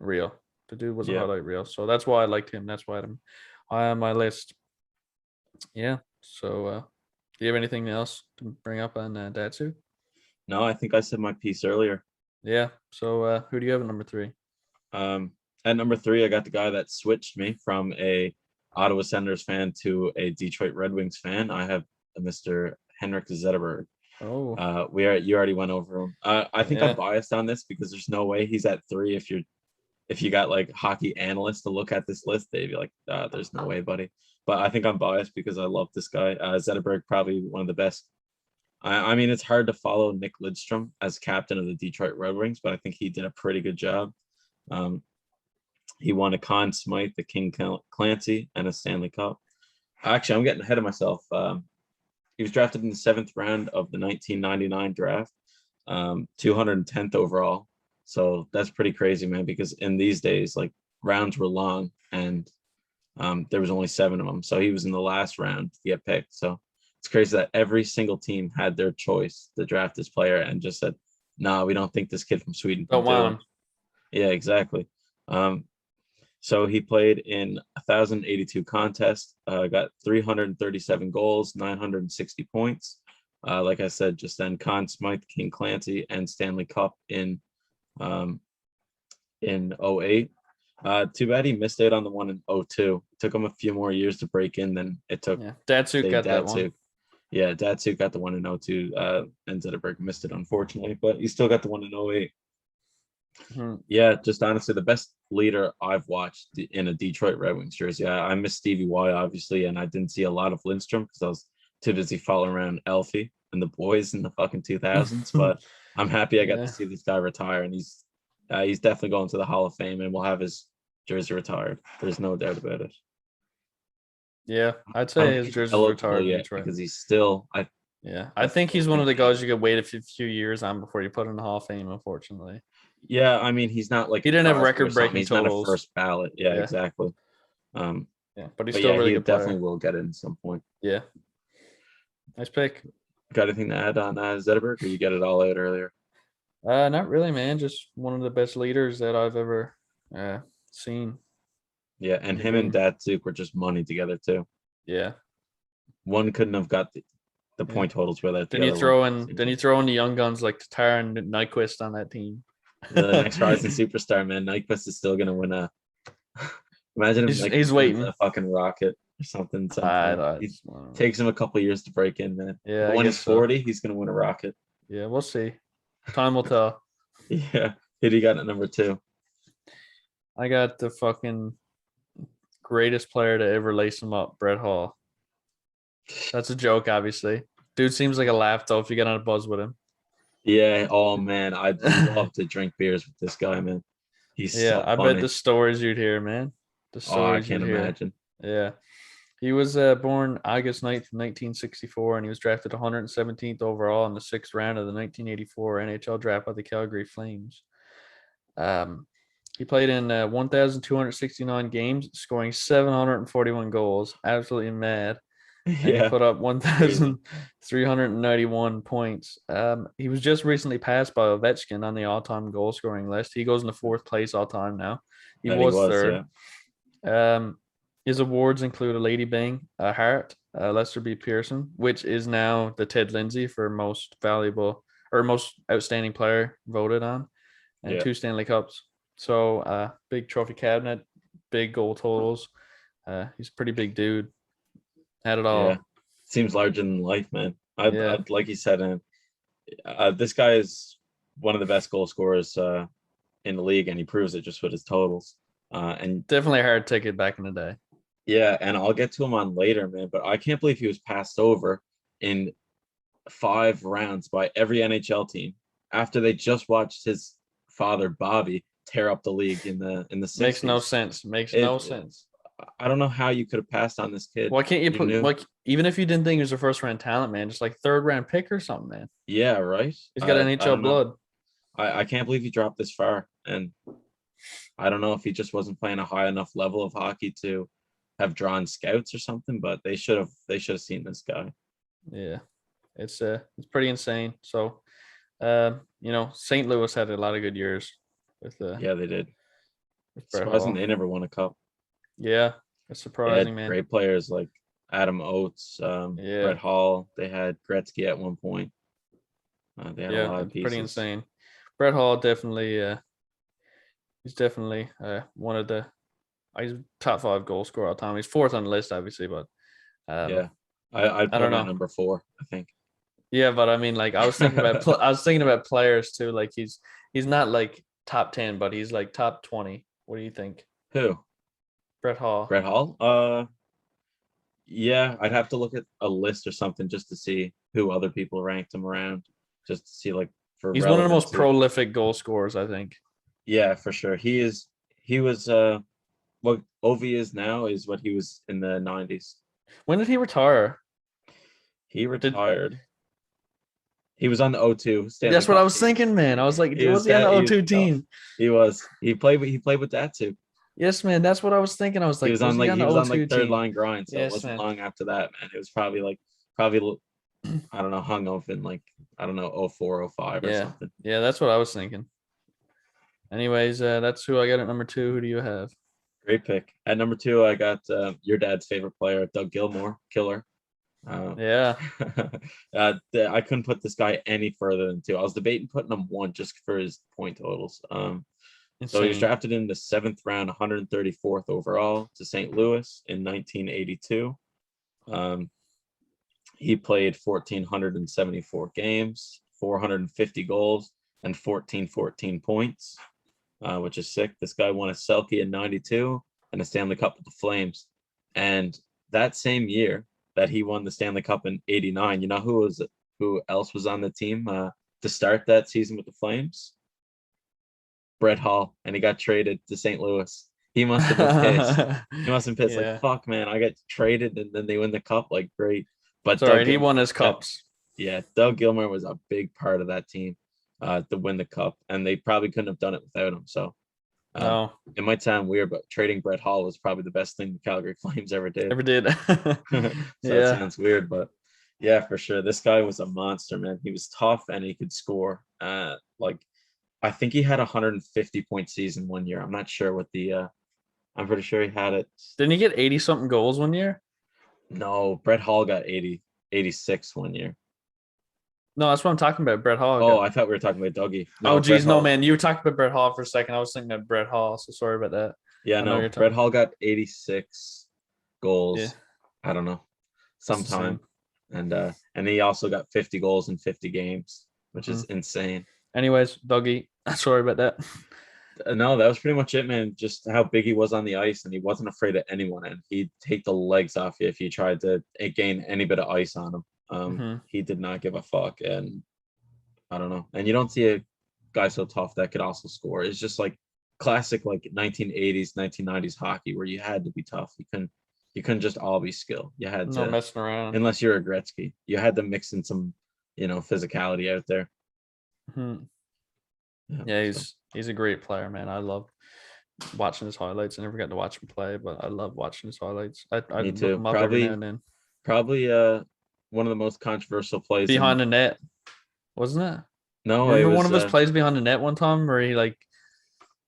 reel. The dude was a highlight reel, so that's why I liked him. That's why I'm high on my list. Yeah. So, do you have anything else to bring up on Datsu? No, I think I said my piece earlier. Yeah. So, who do you have at number 3? At number 3, I got the guy that switched me from a Ottawa Senators fan to a Detroit Red Wings fan. I have Mr. Henrik Zetterberg. Oh, you already went over him. I think I'm biased on this because there's no way he's at 3. If you got like hockey analysts to look at this list, they'd be like, there's no way, buddy. But I think I'm biased because I love this guy. Zetterberg, probably one of the best. I mean, it's hard to follow Nick Lidstrom as captain of the Detroit Red Wings, but I think he did a pretty good job. He won a Conn Smythe, the King Clancy, and a Stanley Cup. Actually, I'm getting ahead of myself. He was drafted in the 7th round of the 1999 draft, 210th overall. So that's pretty crazy, man, because in these days, like rounds were long and there was only 7 of them. So he was in the last round to get picked. So it's crazy that every single team had their choice to draft this player and just said, no, we don't think this kid from Sweden can do it. Yeah, exactly. So he played in 1,082 contests, got 337 goals, 960 points. Like I said, just then Conn Smythe, King Clancy, and Stanley Cup in 08. Too bad he missed out on the one in 02. It took him a few more years to break in than it took. Yeah, Datsuk got that one. Yeah, Datsu got the one in 02. And Zetterberg missed it, unfortunately, but he still got the one in 08. Mm-hmm. Yeah, just honestly, the best leader I've watched in a Detroit Red Wings jersey. I miss Stevie Y, obviously, and I didn't see a lot of Lindstrom because I was too busy following around Elfie and the boys in the fucking 2000s. But I'm happy I got to see this guy retire, and he's definitely going to the Hall of Fame, and we'll have his jersey retired. There's no doubt about it. Yeah, I'd say his jersey's retired in Detroit because he's still. I think he's one of the guys you could wait a few years on before you put in the Hall of Fame. Unfortunately. Yeah, I mean he's not like he didn't have record-breaking totals. He's not a first ballot. Yeah, exactly. But he's still really good. Definitely will get it at some point. Yeah. Nice pick. Got anything to add on Zetterberg, or you get it all out earlier? Not really, man. Just one of the best leaders that I've ever seen. Yeah, and him and Datsuk were just money together too. Yeah. One couldn't have got the point totals without. Then you throw in the young guns like Tatar and Nyquist on that team. The next rising superstar, man. Nyquist is still gonna win a. Imagine him he's waiting a fucking rocket or something. Takes him a couple years to break in, man. Yeah. But when he's 40, he's gonna win a rocket. Yeah, we'll see. Time will tell. Yeah. Who do you got at number 2? I got the fucking greatest player to ever lace him up, Brett Hall. That's a joke, obviously. Dude seems like a laugh though if you get on a buzz with him. Yeah. Oh man, I'd love to drink beers with this guy, man. He's so I bet the stories you'd hear, man. The stories I can't imagine. Yeah. He was born August 9th, 1964, and he was drafted 117th overall in the 6th round of the 1984 NHL draft by the Calgary Flames. He played in 1,269 games, scoring 741 goals. Absolutely mad. And he put up 1,391 points. He was just recently passed by Ovechkin on the all-time goal-scoring list. He goes in the 4th place all-time now. He was 3rd. Yeah. His awards include a Lady Byng, a Hart, Lester B. Pearson, which is now the Ted Lindsay for most valuable or most outstanding player voted on, and 2 Stanley Cups. So big trophy cabinet, big goal totals. He's a pretty big dude. Had it Yeah, all. seems larger than life, man. Yeah, I'd like you said, this guy is one of the best goal scorers in the league, and he proves it just with his totals. And definitely a hard ticket back in the day. yeah, and I'll get to him on later, man. But I can't believe he was passed over in 5 rounds by every NHL team after they just watched his father Bobby tear up the league in the Makes no 60s. sense. Makes no It, sense. I don't know how you could have passed on this kid. Why can't you You put knew, like even if you didn't think he was a first round talent, man, just like third round pick or something, man. yeah, right. He's got I NHL don't know. blood. I can't believe he dropped this far, and I don't know if he just wasn't playing a high enough level of hockey to have drawn scouts or something. But they should have seen this guy. Yeah, it's pretty insane. So, St. Louis had a lot of good years with Yeah, they did. Brett Surprising Hall. they never won a cup. Yeah, it's They had surprising, man. great players like Adam Oates, Yeah, Brett Hall. They had Gretzky at one point. They had a yeah, lot of it's pretty pieces. insane. Brett Hall definitely, he's definitely one of the he's top 5 goal scorer all time. He's fourth on the list, obviously, but Yeah, I'd I put don't him at know. number 4. I think. Yeah, but I mean, like I was thinking about I was thinking about players too. Like he's not like top 10, but he's like top 20. What do you think, Who? Brett Hall? Brett Hall. Yeah, I'd have to look at a list or something just to see who other people ranked him around, just to see like for He's one of the most relevancy. prolific goal scorers, I think. Yeah, for sure. He is. He was. What Ovi is now is what he was in the 90s. When did he retire? He Did retired. He was on the O2 Stanley That's what I Cup was team. thinking, man. I was like, He was was he on the that. O2 team? He was. He played with that too. Yes, man. That's what I was thinking. I was He like, was was on he like on he the was on O2 like third team? line grind, so it Yes, wasn't man. long after that, man. It was probably I don't know, hung up in like I don't know 04, 05 or Yeah, something. yeah. That's what I was thinking. Anyways, that's who I got at number 2. Who do you have? Great pick. At number 2, I got your dad's favorite player, Doug Gilmore, killer. Uh, Yeah, I couldn't put this guy any further than 2. I was debating putting him 1 just for his point totals. So he was insane. drafted in the 7th round, 134th overall to St. Louis in 1982. He played 1,474 games, 450 goals, and 14 points, which is sick. This guy won a Selke in 92 and a Stanley Cup with the Flames. And that same year that he won the Stanley Cup in 89, you know who else was on the team to start that season with the Flames? Brett Hall, and he got traded to St. Louis. He must have been pissed. He must have been pissed. Like, Yeah, fuck, man, I get traded and then they win the cup. Like, great. But it's all right. He won his cups. Doug Gilmore was a big part of that team to win the cup, and they probably couldn't have done it without him. So No, it might sound weird, but trading Brett Hall was probably the best thing the Calgary Flames ever did. never did. So it Yeah, sounds weird, but yeah, for sure. This guy was a monster, man. He was tough and he could score. Like I think he had a 150-point season one year. I'm not sure what I'm pretty sure he had it. didn't he get 80 something goals one year? No, Brett Hall got 86 one year. No, that's what I'm talking about. Brett Hall. Oh, I thought we were talking about Dougie. No, Oh, Brett geez, no, Hall. man. You were talking about Brett Hall for a second. I was thinking of Brett Hall, so sorry about that. Yeah, I know no, you're Brett talking. Hall got 86 Yeah, goals. I don't know, that's sometime, insane. and he also got 50 goals in 50 games, which is Mhm. insane. Anyways, Dougie, sorry about that. No, that was pretty much it, man. Just how big he was on the ice, and he wasn't afraid of anyone, and he'd take the legs off you if you tried to gain any bit of ice on him. Mhm. He did not give a fuck, and I don't know. And you don't see a guy so tough that could also score. It's just like classic like 1980s, 1990s hockey where you had to be tough. You couldn't just all be skill. You had No to, messing around. unless you're a Gretzky, you had to mix in some, physicality out there. Mhm. Yeah. Yeah, So he's a great player, man. I love watching his highlights. I never got to watch him play, but I love watching his highlights. I me look too. him up every now Probably and then. probably one of the most controversial plays in Behind the net, wasn't it? no, it Remember one was of his plays behind the net one time where he like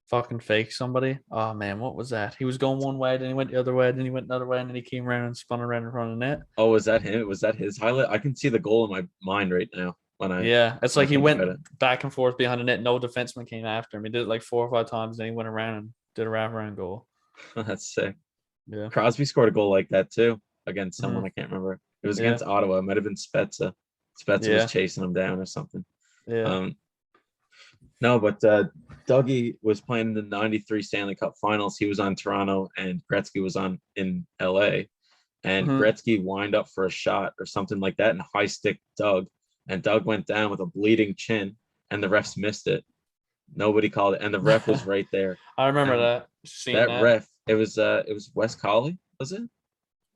fucking faked somebody? Oh man, what was that? He was going one way, then he went the other way, then he went another way, and then he came around and spun around in front of the net. oh, was that him? Was that his highlight? I can see the goal in my mind right now Yeah, it's when I like he think about went it. back and forth behind the net. No defenseman came after him. He did it like 4 or 5 times. Then he went around and did a wraparound goal. That's sick. Yeah, Crosby scored a goal like that too. against someone. I can't remember. It was Yeah. against Ottawa. It might have been Spezza. Spezza Yeah. was chasing him down or something. Yeah. No, but Dougie was playing in the 93 Stanley Cup Finals. He was on Toronto and Gretzky was on in LA. And Gretzky wind up for a shot or something like that and high stick Doug. And Doug went down with a bleeding chin and the refs missed it. Nobody called it. And the ref was right there. I remember And that. that ref, it was Wes Colley, was it?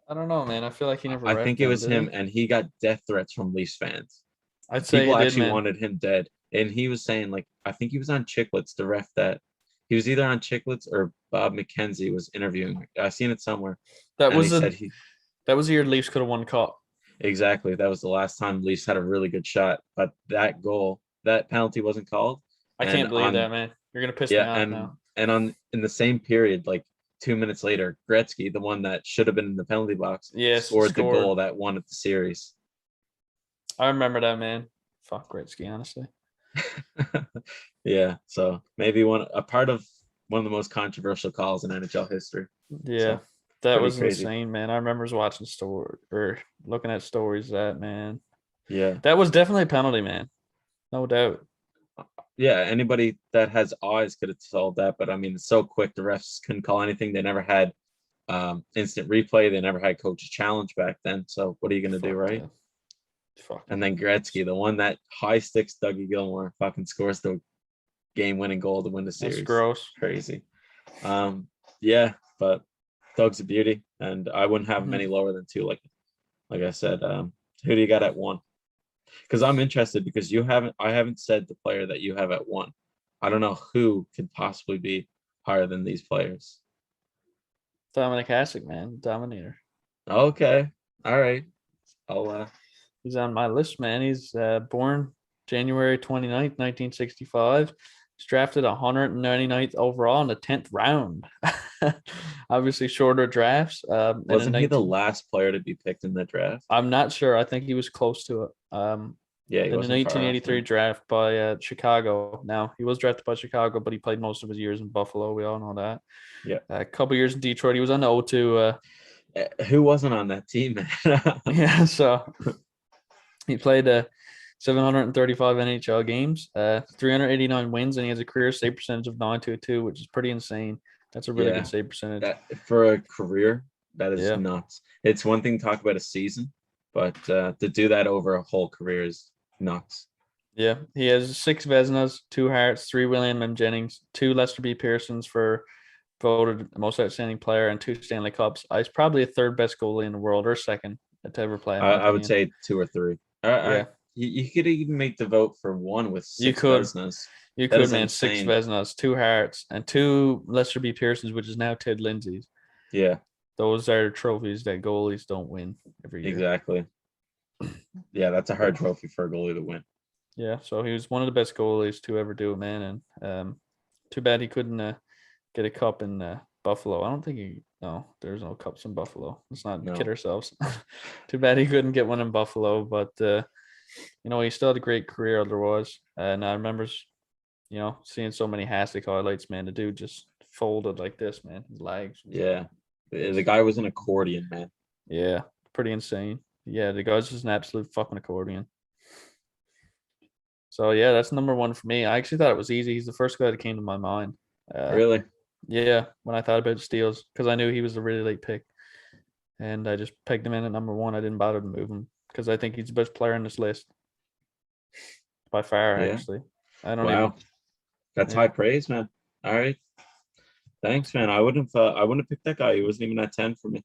I don't know, man. I feel like he never. I think it was him, he? and he got death threats from Leafs fans. I'd say People he did, actually man. wanted him dead, and he was saying like, I think he was on Chicklets, the ref that he was either on Chicklets or Bob McKenzie was interviewing. I seen it somewhere. That was the year Leafs could have won cup. Exactly. That was the last time Leafs had a really good shot, but that goal, that penalty wasn't called. I can't believe that, man. You're gonna piss me off now. And in the same period, like 2 minutes later, Gretzky, the one that should have been in the penalty box, scored the goal that won the series. I remember that, man. Fuck Gretzky, honestly. Yeah, so maybe a part of one of the most controversial calls in NHL history. Yeah, so, that was crazy. Insane, man. I remember watching looking at stories of that, man. Yeah, that was definitely a penalty, man. No doubt. Yeah, anybody that has eyes could have solved that, but I mean, it's so quick. The refs couldn't call anything. They never had instant replay. They never had coach's challenge back then. So what are you gonna do, right? And then Gretzky, the one that high sticks Dougie Gilmore, fucking scores the game-winning goal to win the series. That's gross. Crazy. Yeah, but Doug's a beauty, and I wouldn't have him any lower than 2. Like I said, who do you got at 1? Because I'm interested because I haven't said the player that you have at 1. I don't know who could possibly be higher than these players. Dominic Hasek, man, Dominator. Okay, all right. He's on my list, man. He's born January 29th, 1965. He's drafted 199th overall in the 10th round. Obviously, shorter drafts. Wasn't he the last player to be picked in the draft? I'm not sure. I think he was close to it. Yeah, in the 1983 draft by Chicago. Now, he was drafted by Chicago, but he played most of his years in Buffalo. We all know that. Yeah. A couple years in Detroit. He was on the 0-2. Who wasn't on that team, man? Yeah, so he played 735 NHL games, 389 wins, and he has a career save percentage of 922, which is pretty insane. That's a really good save percentage. For a career, that is nuts. It's one thing to talk about a season, but to do that over a whole career is nuts. Yeah, he has 6 Vezinas, 2 Harts, 3 William M. Jennings, 2 Lester B. Pearsons for voted most outstanding player, and 2 Stanley Cups. He's probably a 3rd best goalie in the world, or 2nd to ever play. I would say 2 or 3. You could even make the vote for 1 with 6 Vezinas. You could, man. 6 Vezinas, 2 Harts, and 2 Lester B. Pearsons, which is now Ted Lindsay's. Yeah. Those are trophies that goalies don't win every year. Exactly. Yeah, that's a hard trophy for a goalie to win. Yeah, so he was one of the best goalies to ever do it, man. And too bad he couldn't get a cup in Buffalo. I don't think there's no cups in Buffalo. Let's not kid ourselves. Too bad he couldn't get one in Buffalo, but he still had a great career otherwise. And I remember, seeing so many Hasek highlights, man. The dude just folded like this, man. His legs. Yeah. The guy was an accordion, man. Yeah, pretty insane. Yeah, the guy's just an absolute fucking accordion. So, yeah, that's number 1 for me. I actually thought it was easy. He's the first guy that came to my mind. Really? Yeah, when I thought about steals, because I knew he was a really late pick. And I just pegged him in at number 1. I didn't bother to move him because I think he's the best player in this list. By far, actually. That's high praise, man. All right. Thanks, man. I wouldn't have picked that guy. He wasn't even at 10 for me.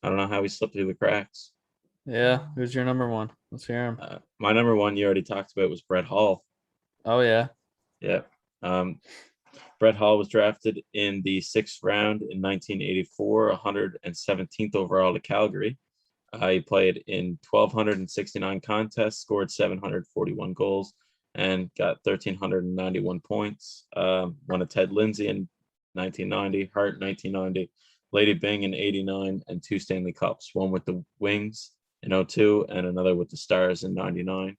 I don't know how he slipped through the cracks. Yeah, who's your number 1? Let's hear him. My number 1 you already talked about was Brett Hull. Oh, yeah. Yeah. Brett Hull was drafted in the 6th round in 1984, 117th overall to Calgary. He played in 1,269 contests, scored 741 goals, and got 1,391 points. Won a Ted Lindsay in 1990, Hart 1990, Lady Byng in 89, and 2 Stanley Cups, one with the Wings in 02 and another with the Stars in 99.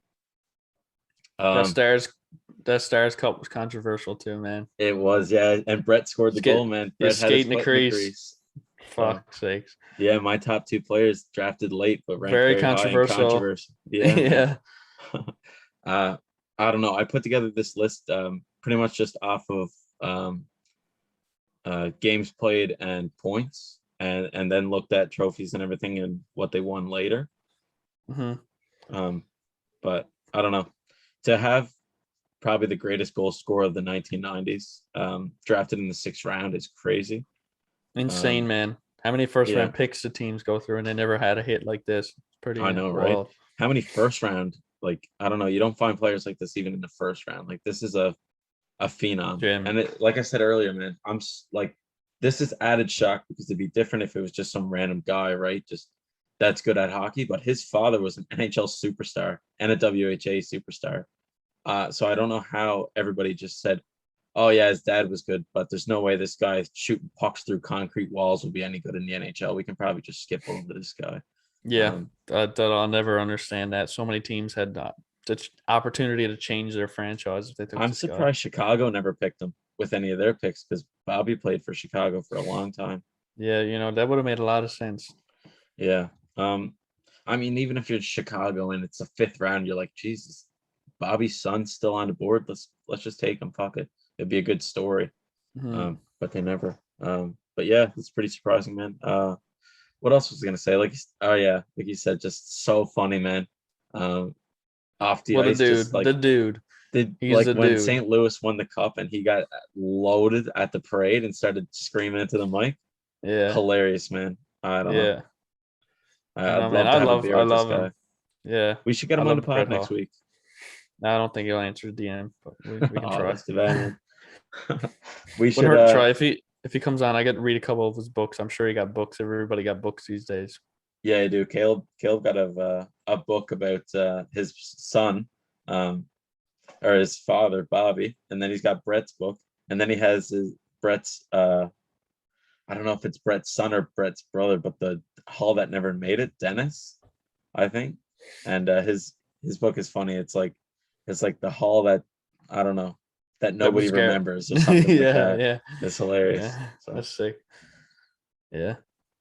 That Stars Cup was controversial too, man. It was, yeah. And Brett scored the goal, man. Brett had skating the crease. Fuck's sakes. Yeah, my top 2 players drafted late, but ranked Very very high in controversial. controversy. Yeah, Yeah. I don't know. I put together this list pretty much just off of games played and points, and then looked at trophies and everything and what they won later. But I don't know. To have probably the greatest goal scorer of the 1990s drafted in the 6th round is crazy. Insane, man. How many first round picks the teams go through and they never had a hit like this? It's pretty I know, wild. right? How many first round, like, I don't know, you don't find players like this even in the first round. Like, this is a phenom. Jim. And like I said earlier, man, I'm like, this is added shock because it'd be different if it was just some random guy, right? Just that's good at hockey. But his father was an NHL superstar and a WHA superstar. So I don't know how everybody just said, oh yeah, his dad was good, but there's no way this guy shooting pucks through concrete walls will be any good in the NHL. We can probably just skip over this guy. Yeah, I'll never understand that. So many teams had the opportunity to change their franchise if they took. I'm surprised Chicago never picked him with any of their picks because Bobby played for Chicago for a long time. Yeah, that would have made a lot of sense. Yeah. I mean, even if you're Chicago and it's a 5th round, you're like, Jesus, Bobby's son's still on the board. Let's just take him. Fuck it. It'd be a good story. But they never. But yeah, it's pretty surprising, man. What else was I gonna say? Like you said, just so funny, man. Off the ice, just like the dude. Like when St. Louis won the cup and he got loaded at the parade and started screaming into the mic. Yeah, hilarious, man. I don't know. I'd love to have a beer with this guy. Him. Yeah, we should get him on the pod next week. No, I don't think he'll answer DM, but we can try. That's too bad, man. We should try if he comes on. I get to read a couple of his books. I'm sure he got books. Everybody got books these days. Yeah, I do. Caleb got a book about his son, or his father, Bobby, and then he's got Brett's book, and then he has Brett's. I don't know if it's Brett's son or Brett's brother, but the Hall That Never Made It, Dennis, I think, and his book is funny. It's like the Hall that I don't know that nobody remembers or something. Yeah. It's hilarious. Yeah, so. That's sick. Yeah.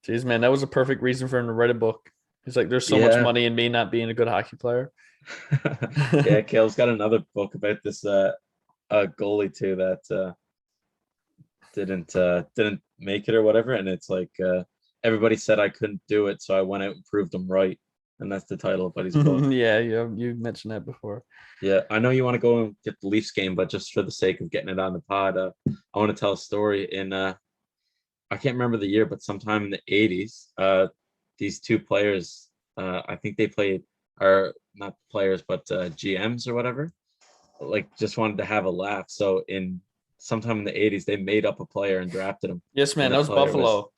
Jeez, man, that was a perfect reason for him to write a book. He's like, there's so much money in me not being a good hockey player. Yeah, Caleb's got another book about this goalie too that didn't make it or whatever, and it's like everybody said I couldn't do it, so I went out and proved them right, and that's the title of Buddy's book. Yeah, you mentioned that before. Yeah, I know you want to go and get the Leafs game, but just for the sake of getting it on the pod, I want to tell a story in I can't remember the year, but sometime in the 80s, these 2 players, I think they played, are not players, but GMs or whatever, like just wanted to have a laugh. So sometime in the 80s, they made up a player and drafted him. Yes, man, that was Buffalo.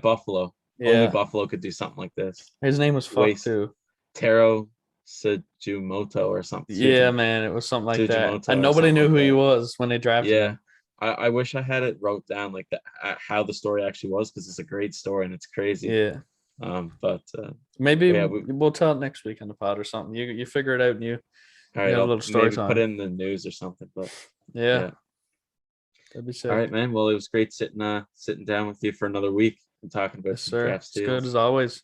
Buffalo. Yeah. Only Buffalo could do something like this. His name was too. Taro Sujimoto or something. Yeah, man, it was something like that. And nobody knew who he was when they drafted him. I wish I had it wrote down like that, how the story actually was, because it's a great story and it's crazy. Yeah. But maybe we'll tell it next week on the pod or something. You figure it out and you have a little story time. Put it in the news or something. But yeah. That'd be sick. All right, man. Well, it was great sitting down with you for another week and talking about drafts. It's good as always.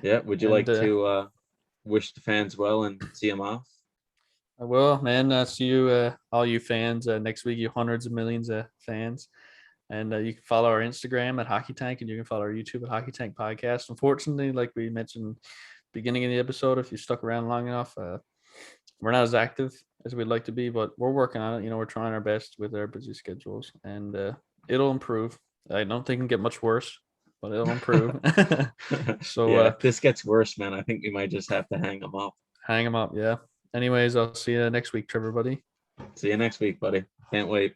Yeah. Would you like to wish the fans well and see them off? I will, man. See you, all you fans, next week. You hundreds of millions of fans, and you can follow our Instagram at Hockey Tank, and you can follow our YouTube at Hockey Tank Podcast. Unfortunately, like we mentioned beginning of the episode, if you stuck around long enough, we're not as active as we'd like to be, but we're working on it. We're trying our best with our busy schedules, and it'll improve. I don't think it can get much worse, but it'll improve. So if this gets worse, man, I think we might just have to hang them up. Yeah. Anyways, I'll see you next week, Trevor, buddy. See you next week, buddy. Can't wait.